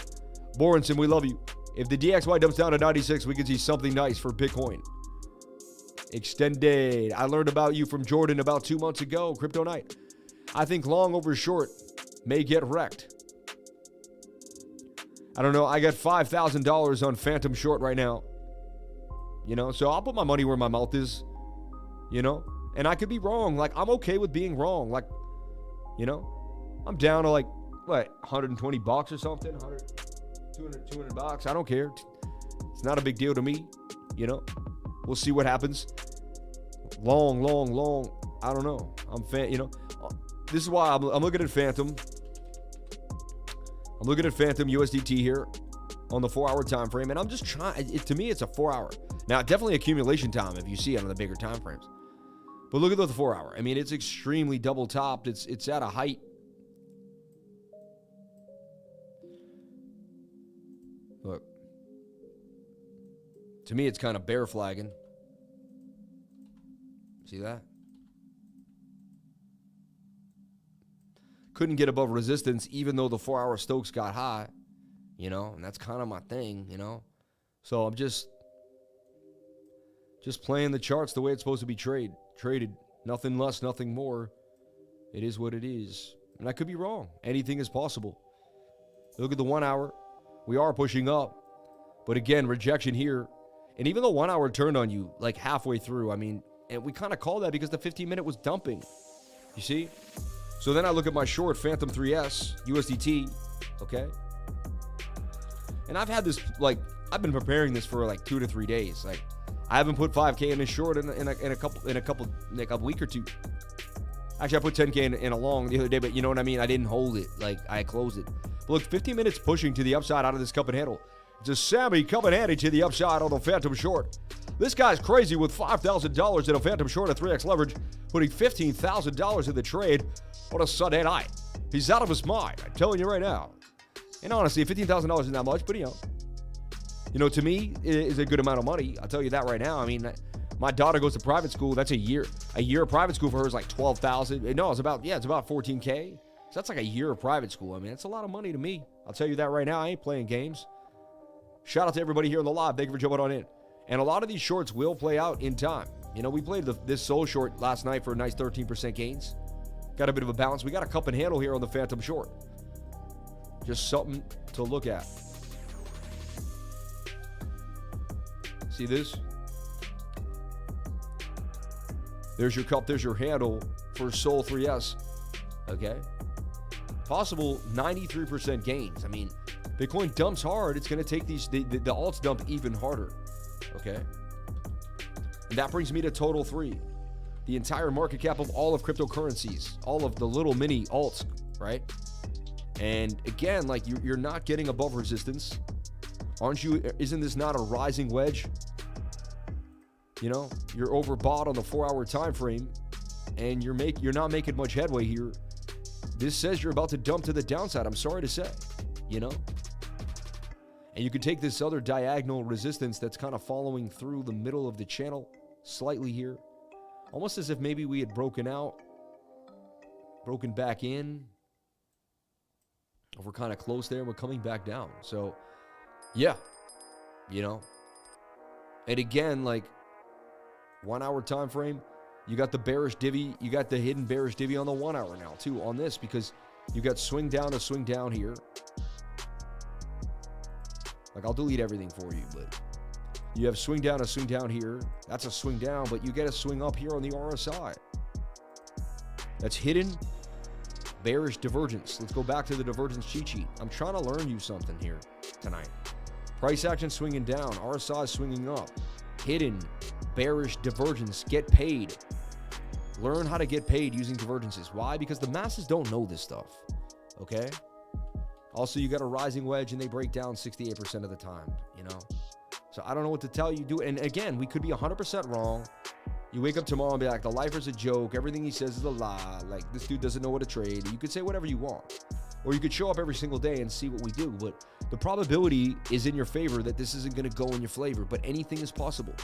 Borenson. We love you. If the DXY dumps down to 96, we can see something nice for Bitcoin. Extended. I learned about you from Jordan about 2 months ago. Crypto Night. I think long over short may get wrecked. I don't know. I got $5,000 on Phantom Short right now. So I'll put my money where my mouth is. And I could be wrong. Like, I'm okay with being wrong. Like, I'm down to like, what, 120 bucks or something? 100, 200 bucks. I don't care. It's not a big deal to me. We'll see what happens. Long. I don't know. This is why I'm looking at Phantom. I'm looking at Phantom USDT here on the 4-hour time frame, and I'm just trying. To me, it's a 4-hour. Now, definitely accumulation time if you see it on the bigger time frames. But look at the 4-hour. I mean, it's extremely double topped. It's at a height. Look. To me, it's kind of bear flagging. See that? Couldn't get above resistance even though the 4-hour Stokes got high. And that's kind of my thing, So I'm just playing the charts the way it's supposed to be traded. Nothing less, nothing more. It is what it is. And I could be wrong. Anything is possible. Look at the 1 hour. We are pushing up. But again, rejection here. And even the 1 hour turned on you like halfway through. I mean, and we kind of call that because the 15-minute was dumping. You see? So then I look at my short, Phantom 3S, USDT. Okay? And I've had this, I've been preparing this for 2 to 3 days. I haven't put 5K in this short in a week or two. Actually, I put 10K in a long the other day, but you know what I mean? I didn't hold it. I closed it. But look, 15 minutes pushing to the upside out of this cup and handle. It's a Sammy cup and handle to the upside on the Phantom short. This guy's crazy with $5,000 in a Phantom short at 3x leverage, putting $15,000 in the trade on a Sunday night. He's out of his mind. I'm telling you right now. And honestly, $15,000 isn't that much, but to me, it is a good amount of money. I'll tell you that right now. I mean, my daughter goes to private school. That's a year. A year of private school for her is like $12,000. No, it's about $14K. So that's like a year of private school. I mean, it's a lot of money to me. I'll tell you that right now. I ain't playing games. Shout out to everybody here on the live. Thank you for jumping on in. And a lot of these shorts will play out in time. You know, we played this Sol short last night for a nice 13% gains. Got a bit of a bounce. We got a cup and handle here on the Phantom short. Just something to look at. See this? There's your cup, there's your handle for Sol 3S. Okay? Possible 93% gains. I mean, Bitcoin dumps hard. It's going to take the alts dump even harder. Okay? And that brings me to total 3. The entire market cap of all of cryptocurrencies. All of the little mini alts, right? And again, like you're not getting above resistance. Aren't you? Isn't this not a rising wedge? You know, you're overbought on the 4-hour time frame, and you're not making much headway here. This says you're about to dump to the downside. I'm sorry to say, you know. And you could take this other diagonal resistance that's kind of following through the middle of the channel slightly here, almost as if maybe we had broken out, broken back in. We're kind of close there. We're coming back down. So, yeah, you know. And again, like 1-hour time frame, you got the bearish divvy. You got the hidden bearish divvy on the 1 hour now too on this, because you got swing down to swing down here. Like I'll delete everything for you, but you have swing down to swing down here. That's a swing down, but you get a swing up here on the RSI. That's hidden bearish divergence. Let's go back to the divergence cheat sheet. I'm trying to learn you something here tonight. Price action swinging down, RSI swinging up. Hidden bearish divergence. Get paid. Learn how to get paid using divergences. Why? Because the masses don't know this stuff. Okay? Also, you got a rising wedge and they break down 68% of the time, you know? So I don't know what to tell you. And again, we could be 100% wrong. You wake up tomorrow and be like, the lifer's a joke. Everything he says is a lie. Like, this dude doesn't know what to trade. You could say whatever you want. Or you could show up every single day and see what we do. But the probability is in your favor that this isn't going to go in your flavor. But anything is possible.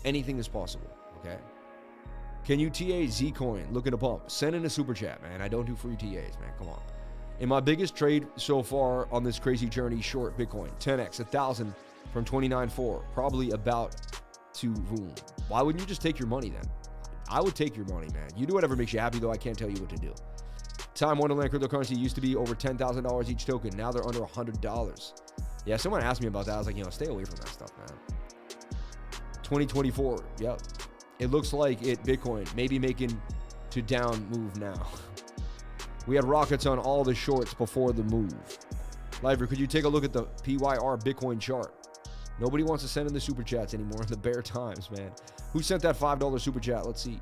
Anything is possible, okay? Can you TA Zcoin? Looking to pump. Send in a super chat, man. I don't do free TAs, man. Come on. In my biggest trade so far on this crazy journey, short Bitcoin. 10x, 1,000 from 29.4. Probably about to boom. Why wouldn't you just take your money then? I would take your money, man. You do whatever makes you happy, though. I can't tell you what to do. Time Wonderland cryptocurrency used to be over $10,000 each token. Now they're under $100. Yeah, someone asked me about that. I was like, you know, stay away from that stuff, man. 2024. Yep. It looks like Bitcoin maybe making to down move now. We had rockets on all the shorts before the move. Liver, could you take a look at the PYR Bitcoin chart? Nobody wants to send in the super chats anymore in the bear times, man. Who sent that $5 super chat? Let's see.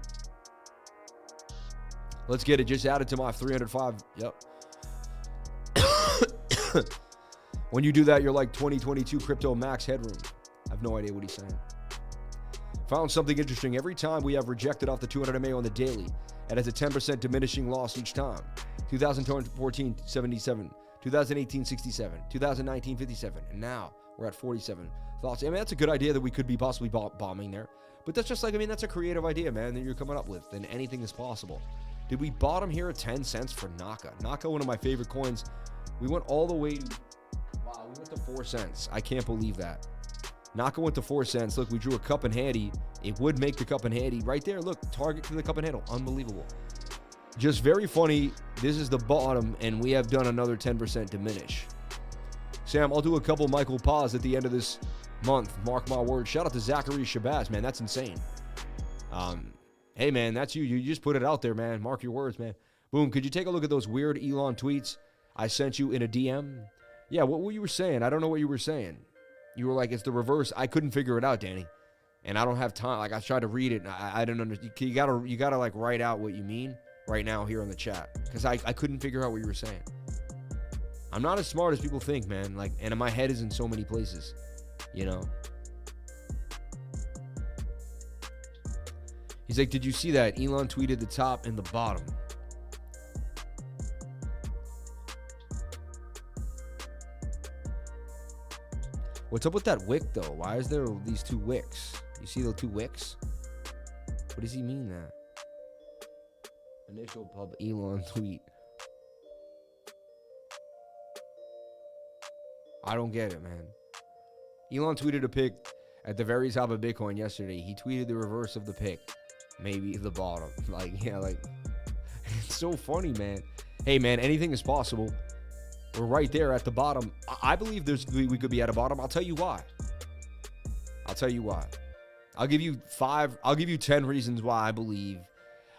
Let's get it. Just added to my 305. Yep. When you do that, you're like 2022 crypto max headroom. I have no idea what he's saying. Found something interesting. Every time we have rejected off the 200 MA on the daily, it has a 10% diminishing loss each time. 2014, 77. 2018, 67. 2019, 57. And now we're at 47. Thoughts? I mean, that's a good idea that we could be possibly bombing there. But that's just like, I mean, that's a creative idea, man, that you're coming up with. And anything is possible. Did we bottom here at 10 cents for NAKA? NAKA, one of my favorite coins. We went all the way to, wow, we went to 4 cents. I can't believe that. NAKA went to 4 cents. Look, we drew a cup and handy. It would make the cup and handy right there. Look, target to the cup and handle. Unbelievable. Just very funny. This is the bottom, and we have done another 10% diminish. Sam, I'll do a couple Michael Paz at the end of this month. Mark my words. Shout out to Zachary Shabazz, man. That's insane. Hey, man, that's you. You just put it out there, man. Mark your words, man. Boom. Could you take a look at those weird Elon tweets I sent you in a DM? Yeah, what were you saying? I don't know what you were saying. You were like, it's the reverse. I couldn't figure it out, Danny. And I don't have time. Like, I tried to read it, and I didn't understand. You gotta like write out what you mean right now here on the chat, because I couldn't figure out what you were saying. I'm not as smart as people think, man. Like, and my head is in so many places, you know. He's like, did you see that? Elon tweeted the top and the bottom. What's up with that wick, though? Why is there these two wicks? You see the two wicks? What does he mean that? Initial pub Elon tweet. I don't get it, man. Elon tweeted a pic at the very top of Bitcoin yesterday, he tweeted the reverse of the pick, maybe the bottom. Like, yeah, like, it's so funny, man. Hey, man, anything is possible. We're right there at the bottom. I believe we could be at a bottom. I'll tell you why. I'll give you 10 reasons why I believe.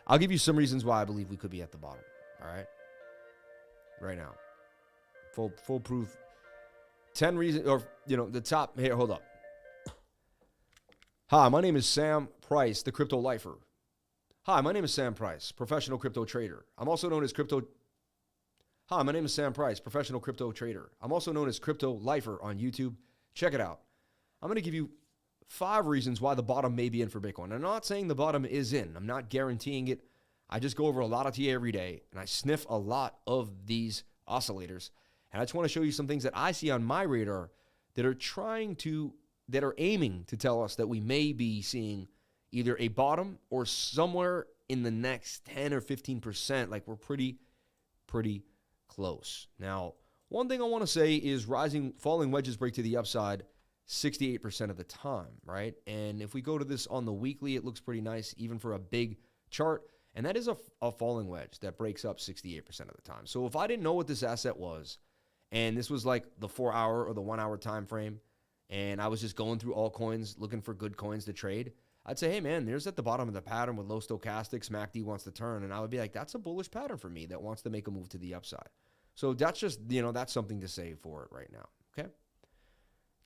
I'll give you some reasons why I believe we could be at the bottom. All right. Right now. Full proof. 10 reasons, or, the top. Here, hold up. Hi, my name is Sam Price, the Crypto Lifer. Hi, my name is Sam Price, professional crypto trader. I'm also known as Hi, my name is Sam Price, professional crypto trader. I'm also known as Crypto Lifer on YouTube. Check it out. I'm going to give you 5 reasons why the bottom may be in for Bitcoin. I'm not saying the bottom is in. I'm not guaranteeing it. I just go over a lot of TA every day, and I sniff a lot of these oscillators. And I just want to show you some things that I see on my radar that are aiming to tell us that we may be seeing either a bottom or somewhere in the next 10 or 15%. Like, we're pretty close. Now, one thing I want to say is falling wedges break to the upside 68% of the time, right? And if we go to this on the weekly, it looks pretty nice, even for a big chart. And that is a falling wedge that breaks up 68% of the time. So if I didn't know what this asset was, and this was like the 4-hour or the 1-hour time frame, and I was just going through altcoins looking for good coins to trade, I'd say, hey, man, there's at the bottom of the pattern with low stochastics, MACD wants to turn. And I would be like, that's a bullish pattern for me that wants to make a move to the upside. So that's just, that's something to say for it right now, okay?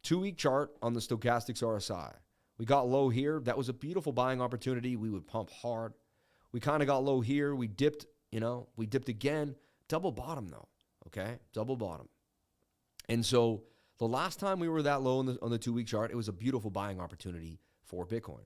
2-week chart on the stochastics RSI. We got low here. That was a beautiful buying opportunity. We would pump hard. We kind of got low here. We dipped, we dipped again. Double bottom, though, okay? Double bottom. And so the last time we were that low on the 2-week chart, it was a beautiful buying opportunity for Bitcoin.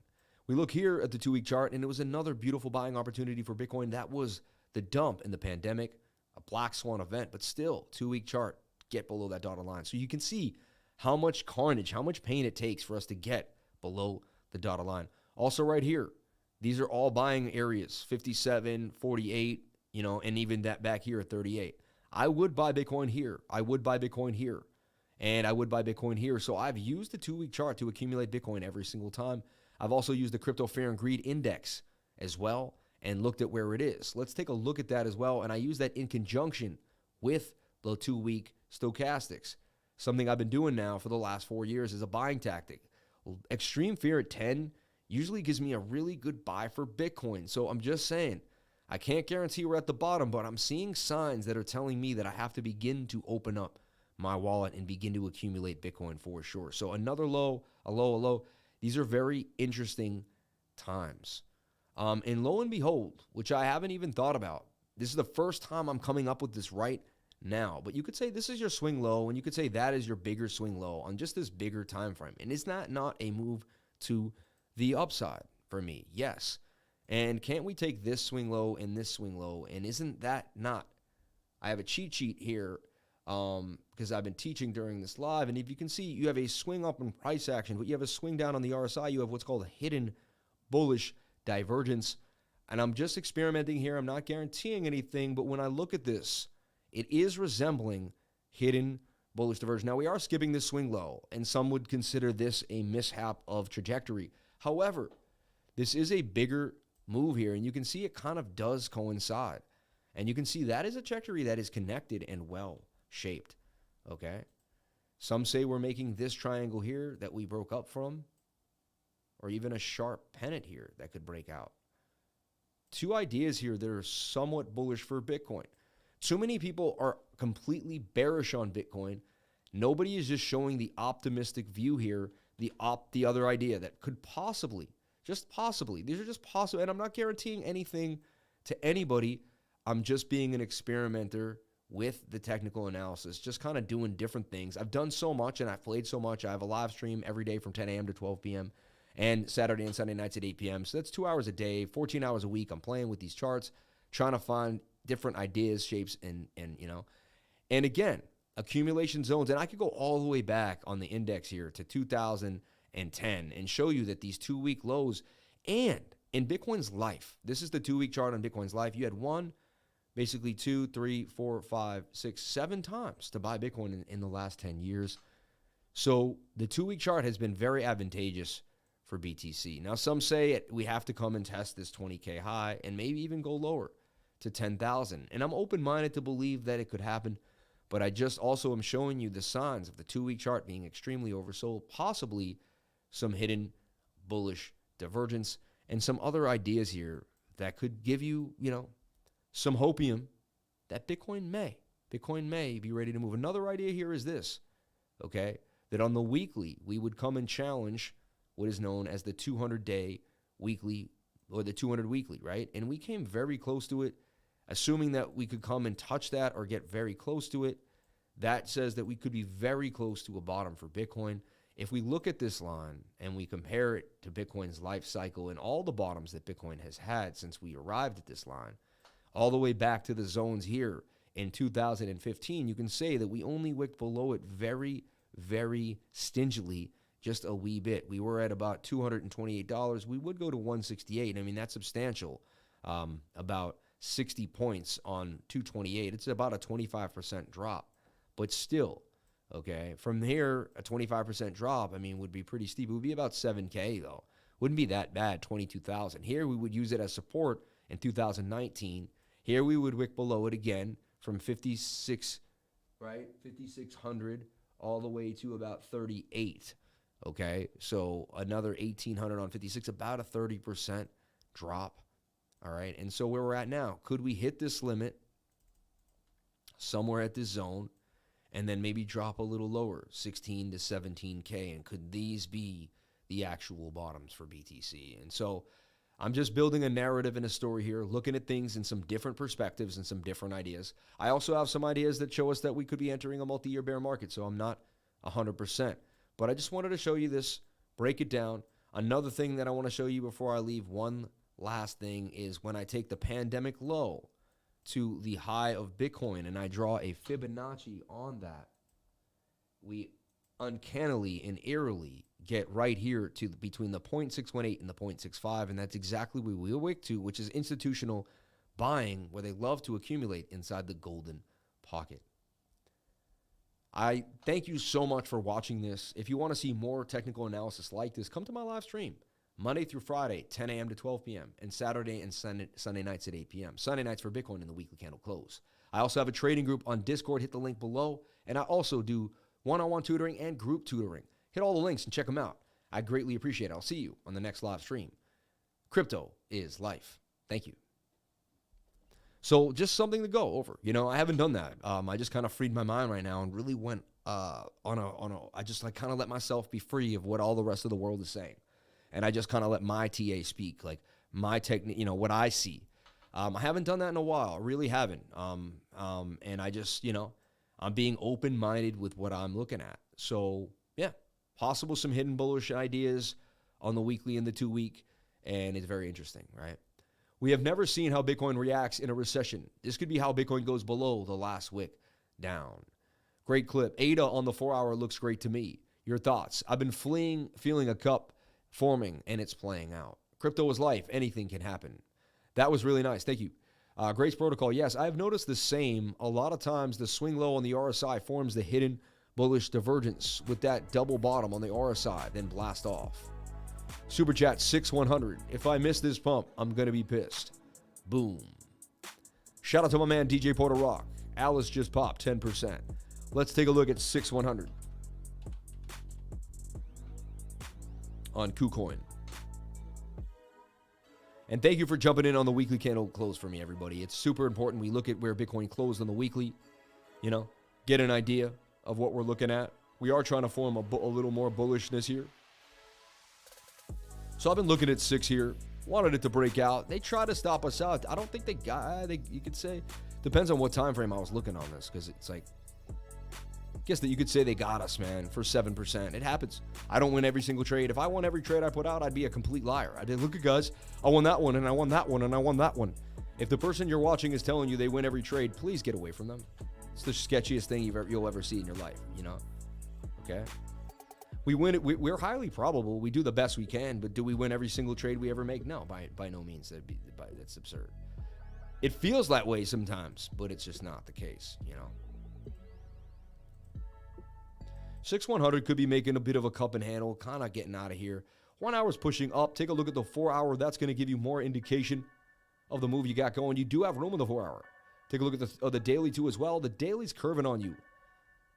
We look here at the 2-week chart, and it was another beautiful buying opportunity for Bitcoin. That was the dump in the pandemic, a black swan event, but still, 2-week chart, get below that dotted line. So you can see how much carnage, how much pain it takes for us to get below the dotted line. Also right here, these are all buying areas, 57, 48, and even that back here at 38. I would buy Bitcoin here. I would buy Bitcoin here. And I would buy Bitcoin here. So I've used the 2-week chart to accumulate Bitcoin every single time. I've also used the Crypto Fear and Greed Index as well and looked at where it is. Let's take a look at that as well. And I use that in conjunction with the 2-week stochastics. Something I've been doing now for the last 4 years is a buying tactic. Extreme fear at 10 usually gives me a really good buy for Bitcoin. So I'm just saying, I can't guarantee we're at the bottom, but I'm seeing signs that are telling me that I have to begin to open up my wallet and begin to accumulate Bitcoin for sure. So another low, a low, a low. These are very interesting times. And lo and behold, which I haven't even thought about, this is the first time I'm coming up with this right now. But you could say this is your swing low, and you could say that is your bigger swing low on just this bigger time frame. And is that not a move to the upside for me? Yes. And can't we take this swing low and this swing low? And isn't that not? I have a cheat sheet here because I've been teaching during this live. And if you can see, you have a swing up in price action, but you have a swing down on the RSI. You have what's called a hidden bullish divergence. And I'm just experimenting here. I'm not guaranteeing anything. But when I look at this, it is resembling hidden bullish divergence. Now, we are skipping this swing low, and some would consider this a mishap of trajectory. However, this is a bigger move here, and you can see it kind of does coincide. And you can see that is a trajectory that is connected and well shaped, okay? Some say we're making this triangle here that we broke up from, or even a sharp pennant here that could break out. 2 ideas here that are somewhat bullish for Bitcoin. Too many people are completely bearish on Bitcoin. Nobody is just showing the optimistic view here, the other idea that could possibly, just possibly, these are just possible, and I'm not guaranteeing anything to anybody. I'm just being an experimenter with the technical analysis, just kind of doing different things. I've done so much and I've played so much. I have a live stream every day from 10 a.m. to 12 p.m. and Saturday and Sunday nights at 8 p.m. So that's 2 hours a day, 14 hours a week. I'm playing with these charts, trying to find different ideas, shapes, and again, accumulation zones. And I could go all the way back on the index here to 2010 and show you that these 2-week lows, and in Bitcoin's life, this is the 2-week chart on Bitcoin's life. You had 2, 3, 4, 5, 6, 7 times to buy Bitcoin in the last 10 years. So the 2-week chart has been very advantageous for BTC. Now, some say we have to come and test this 20K high and maybe even go lower to 10,000. And I'm open-minded to believe that it could happen, but I just also am showing you the signs of the 2-week chart being extremely oversold, possibly some hidden bullish divergence and some other ideas here that could give you, some hopium that Bitcoin may be ready to move. Another idea here is this, okay, that on the weekly, we would come and challenge what is known as the 200-day weekly or the 200 weekly, right? And we came very close to it, assuming that we could come and touch that or get very close to it. That says that we could be very close to a bottom for Bitcoin. If we look at this line and we compare it to Bitcoin's life cycle and all the bottoms that Bitcoin has had since we arrived at this line, all the way back to the zones here in 2015, you can say that we only wicked below it very, very stingily, just a wee bit. We were at about $228. We would go to 168. I mean, that's substantial. About 60 points on 228. It's about a 25% drop, but still, okay, from here, a 25% drop, I mean, would be pretty steep. It would be about 7K, though. Wouldn't be that bad, 22,000. Here, we would use it as support in 2019. Here, we would wick below it again from 56, right, 5,600 all the way to about 38, okay? So another 1,800 on 56, about a 30% drop, all right? And so where we're at now, could we hit this limit somewhere at this zone and then maybe drop a little lower, 16 to 17K? And could these be the actual bottoms for BTC? And so I'm just building a narrative and a story here, looking at things in some different perspectives and some different ideas. I also have some ideas that show us that we could be entering a multi-year bear market, so I'm not 100%. But I just wanted to show you this, break it down. Another thing that I want to show you before I leave, one last thing, is when I take the pandemic low to the high of Bitcoin and I draw a Fibonacci on that, we uncannily and eerily get right here to between the 0.618 and the 0.65, and that's exactly what we wick to, which is institutional buying, where they love to accumulate inside the golden pocket. I thank you so much for watching this. If you want to see more technical analysis like this, come to my live stream Monday through Friday, 10 a.m. to 12 p.m., and Saturday and Sunday nights at 8 p.m. Sunday nights for Bitcoin in the weekly candle close. I also have a trading group on Discord. Hit the link below. And I also do one-on-one tutoring and group tutoring. Hit all the links and check them out. I greatly appreciate it. I'll see you on the next live stream. Crypto is life. Thank you. So just something to go over. I haven't done that. I just kind of freed my mind right now and really went I just like kind of let myself be free of what all the rest of the world is saying. And I just kind of let my TA speak, like my technique, what I see. I haven't done that in a while. I really haven't. And I just, I'm being open-minded with what I'm looking at. So, yeah, possible some hidden bullish ideas on the weekly and the 2-week, and it's very interesting, right? We have never seen how Bitcoin reacts in a recession. This could be how Bitcoin goes below the last wick down. Great clip. ADA on the 4-hour looks great to me. Your thoughts? I've been feeling a cup forming, and it's playing out. Crypto is life. Anything can happen. That was really nice. Thank you. Grace Protocol. Yes, I've noticed the same. A lot of times the swing low on the RSI forms the hidden bullish divergence with that double bottom on the RSI, then blast off. Super Chat 6100. If I miss this pump, I'm going to be pissed. Boom. Shout out to my man DJ Porter Rock. Alice just popped 10%. Let's take a look at 6100 on KuCoin. And thank you for jumping in on the weekly candle close for me, everybody. It's super important. We look at where Bitcoin closed on the weekly, get an idea of what we're looking at. We are trying to form a little more bullishness here. So I've been looking at 6 here. Wanted it to break out. They tried to stop us out. I don't think they got, you could say, depends on what time frame I was looking on this, because it's like, I guess that you could say they got us, man, for 7%. It happens. I don't win every single trade. If I won every trade I put out, I'd be a complete liar. I did, look at guys, I won that one, and I won that one, and I won that one. If the person you're watching is telling you they win every trade, please get away from them. It's the sketchiest thing you'll ever see in your life, Okay? We win it. We're highly probable. We do the best we can, but do we win every single trade we ever make? No, by no means. That's absurd. It feels that way sometimes, but it's just not the case, 6100 could be making a bit of a cup and handle, kind of getting out of here. 1 hour's pushing up. Take a look at the 4 hour. That's going to give you more indication of the move you got going. You do have room in the 4 hour. Take a look at the daily too as well. The daily's curving on you.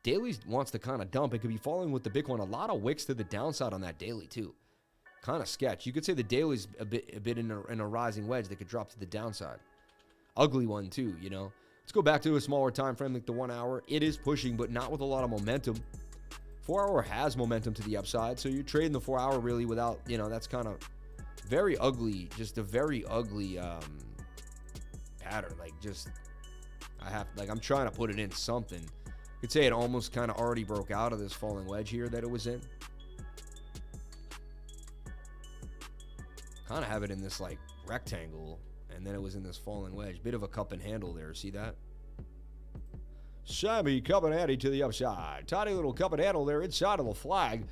Daily wants to kind of dump. It could be falling with the Bitcoin. A lot of wicks to the downside on that daily too. Kind of sketch. You could say the daily's a bit in a rising wedge that could drop to the downside. Ugly one too, you know. Let's go back to a smaller time frame like the 1 hour. It is pushing, but not with a lot of momentum. 4 hour has momentum to the upside, so you're trading the 4 hour really without, you know, that's kind of very ugly, just a very ugly pattern. Like, just, I'm trying to put it in something. You could say it almost kind of already broke out of this falling wedge here that it was in. Kind of have it in this like rectangle, and then it was in this falling wedge. Bit of a cup and handle there. See that? Sammy cup and handle to the upside. Tiny little cup and handle there inside of the flag.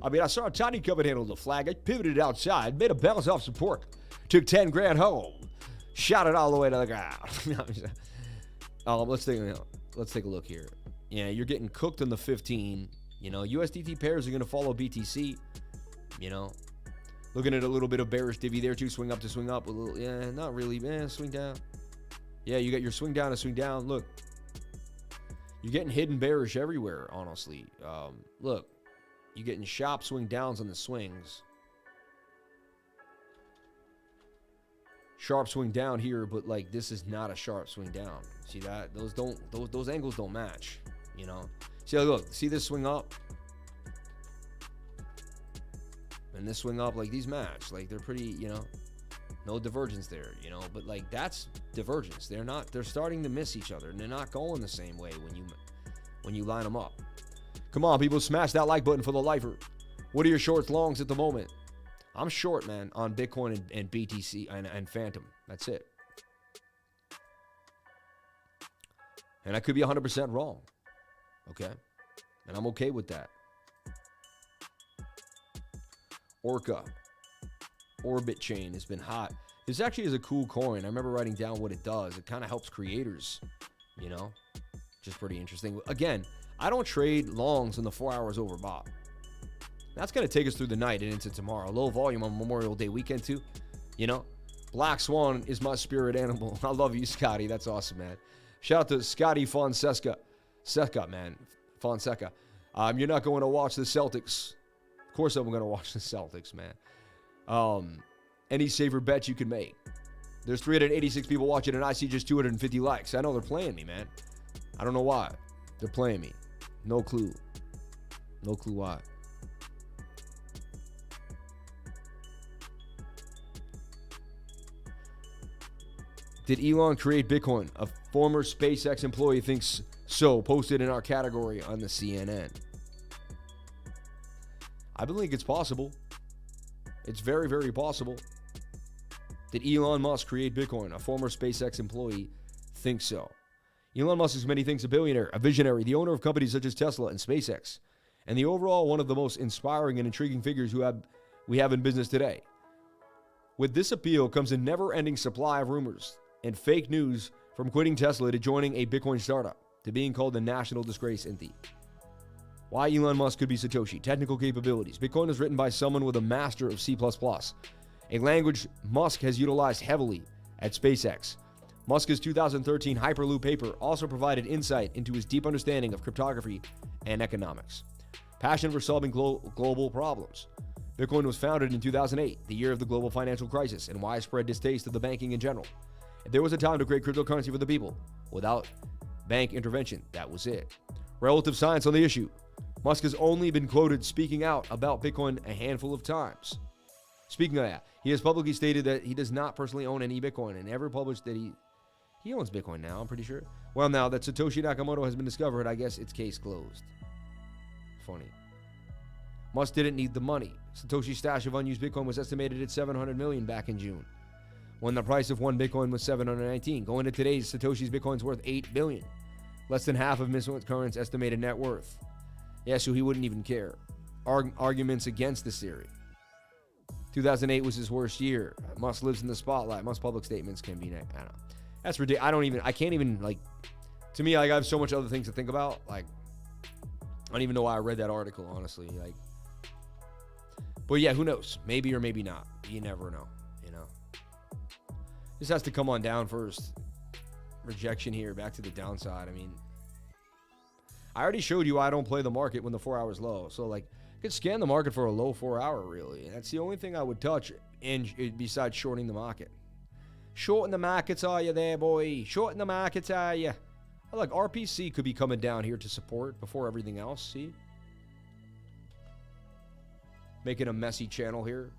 I mean, I saw a tiny cup and handle of the flag. I pivoted outside, made a bounce off support, took 10 grand home, shot it all the way to the ground. Let's take a look here. Yeah, you're getting cooked on the 15. You know, USDT pairs are going to follow BTC. You know, looking at a little bit of bearish divvy there too. Swing up to swing up. A little, yeah, not really. Swing down. Yeah, you got your swing down to swing down. Look, you're getting hidden bearish everywhere, honestly. Look, you're getting sharp swing downs on the swings. Sharp swing down here, but like this is not a sharp swing down. See that? Those angles don't match, you know. See, look, see this swing up? And this swing up, like these match. Like they're pretty, you know, no divergence there, you know, but like that's divergence. They're starting to miss each other and they're not going the same way when you line them up. Come on, people, smash that like button for the lifer. What are your shorts, longs at the moment? I'm short, man, on Bitcoin and BTC and Phantom. That's it. And I could be 100% wrong. Okay? And I'm okay with that. Orca. Orbit chain has been hot. This actually is a cool coin. I remember writing down what it does. It kind of helps creators, you know? Just pretty interesting. Again, I don't trade longs when the 4 hours overbought. That's going to take us through the night and into tomorrow. Low volume on Memorial Day weekend too. You know, Black Swan is my spirit animal. I love you, Scotty. That's awesome, man. Shout out to Scotty Fonseca. Man. Fonseca. You're not going to watch the Celtics. Of course I'm going to watch the Celtics, man. Any safer bet you can make. There's 386 people watching and I see just 250 likes. I know they're playing me, man. I don't know why. They're playing me. No clue. No clue why. Did Elon create Bitcoin? A former SpaceX employee thinks so. Posted in our category on the CNN. I believe it's possible. It's very, very possible. Did Elon Musk create Bitcoin? A former SpaceX employee thinks so. Elon Musk is many things: a billionaire, a visionary, the owner of companies such as Tesla and SpaceX, and the overall one of the most inspiring and intriguing figures we have in business today. With this appeal comes a never-ending supply of rumors and fake news, from quitting Tesla to joining a Bitcoin startup to being called the national disgrace in the. Why Elon Musk could be Satoshi. Technical capabilities. Bitcoin is written by someone with a master of C++, a language Musk has utilized heavily at SpaceX. Musk's 2013 Hyperloop paper also provided insight into his deep understanding of cryptography and economics. Passion for solving global problems. Bitcoin was founded in 2008, the year of the global financial crisis and widespread distaste of the banking in general. If there was a time to create cryptocurrency for the people without bank intervention, that was it. Relative science on the issue. Musk has only been quoted speaking out about Bitcoin a handful of times. Speaking of that, he has publicly stated that he does not personally own any Bitcoin and never published that he owns Bitcoin now, I'm pretty sure. Well, now that Satoshi Nakamoto has been discovered, I guess it's case closed. Funny. Musk didn't need the money. Satoshi's stash of unused Bitcoin was estimated at 700 million back in June, when the price of one Bitcoin was 719. Going to today's, Satoshi's Bitcoin's worth 8 billion. Less than half of Mr. Current's estimated net worth. Yeah, so he wouldn't even care. Arguments against this theory. 2008 was his worst year. Musk lives in the spotlight. Musk's public statements can be, I don't know. That's ridiculous. I can't even, like, to me, like, I have so much other things to think about. Like, I don't even know why I read that article, honestly. Like, but yeah, who knows? Maybe or maybe not. You never know, you know. This has to come on down first. Rejection here, back to the downside. I mean, I already showed you I don't play the market when the 4 hour's low. So, like, you could scan the market for a low 4 hour, really. And that's the only thing I would touch besides shorting the market. Shorting the markets, are you there, boy? Shorting the markets, are you? Look, RPC could be coming down here to support before everything else, see? Making a messy channel here.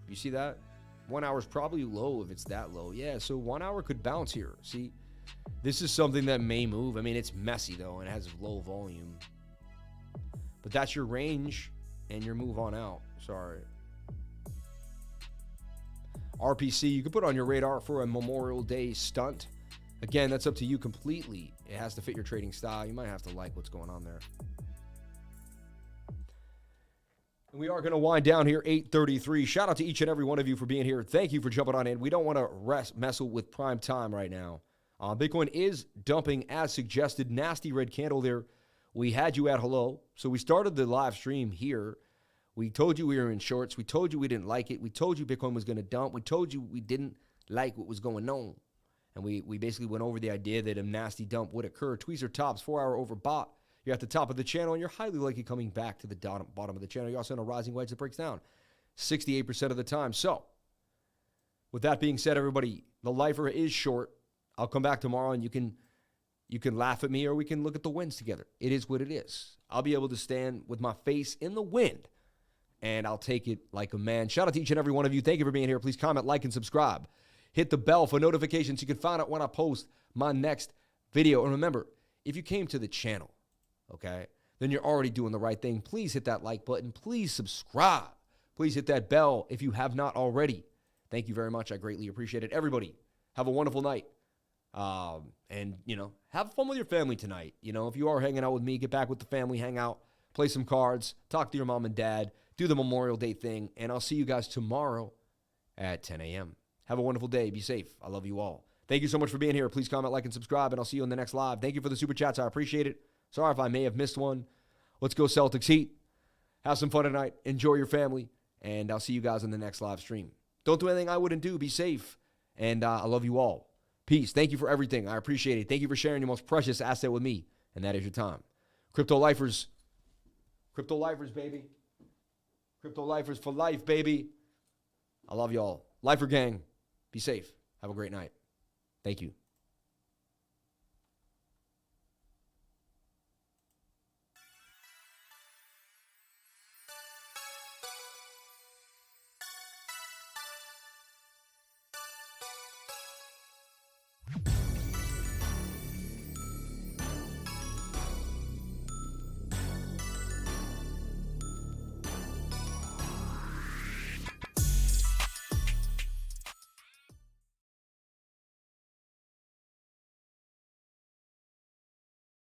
You see that? 1 hour's probably low if it's that low. Yeah, so 1 hour could bounce here, see? This is something that may move. I mean, it's messy, though, and it has low volume. But that's your range and your move on out. Sorry. RPC, you could put on your radar for a Memorial Day stunt. Again, that's up to you completely. It has to fit your trading style. You might have to like what's going on there. And we are going to wind down here, 8:33. Shout out to each and every one of you for being here. Thank you for jumping on in. We don't want to mess with prime time right now. Bitcoin is dumping as suggested. Nasty red candle there. We had you at hello. So we started the live stream here. We told you we were in shorts. We told you we didn't like it. We told you Bitcoin was going to dump. We told you we didn't like what was going on. And we basically went over the idea that a nasty dump would occur. Tweezer tops, 4 hour overbought. You're at the top of the channel, and you're highly likely coming back to the bottom of the channel. You're also in a rising wedge that breaks down 68% of the time. So, with that being said, everybody, the lifer is short. I'll come back tomorrow, and you can laugh at me, or we can look at the wins together. It is what it is. I'll be able to stand with my face in the wind, and I'll take it like a man. Shout out to each and every one of you. Thank you for being here. Please comment, like, and subscribe. Hit the bell for notifications. You can find out when I post my next video. And remember, if you came to the channel, okay, then you're already doing the right thing. Please hit that like button. Please subscribe. Please hit that bell if you have not already. Thank you very much. I greatly appreciate it. Everybody, have a wonderful night. And, you know, have fun with your family tonight. You know, if you are hanging out with me, get back with the family, hang out, play some cards, talk to your mom and dad, do the Memorial Day thing. And I'll see you guys tomorrow at 10 a.m. Have a wonderful day. Be safe. I love you all. Thank you so much for being here. Please comment, like, and subscribe, and I'll see you in the next live. Thank you for the super chats. I appreciate it. Sorry if I may have missed one. Let's go Celtics Heat. Have some fun tonight. Enjoy your family, and I'll see you guys in the next live stream. Don't do anything I wouldn't do. Be safe, and I love you all. Peace. Thank you for everything. I appreciate it. Thank you for sharing your most precious asset with me, and that is your time. Crypto lifers, baby. Crypto lifers for life, baby. I love y'all. Lifer gang. Be safe. Have a great night. Thank you.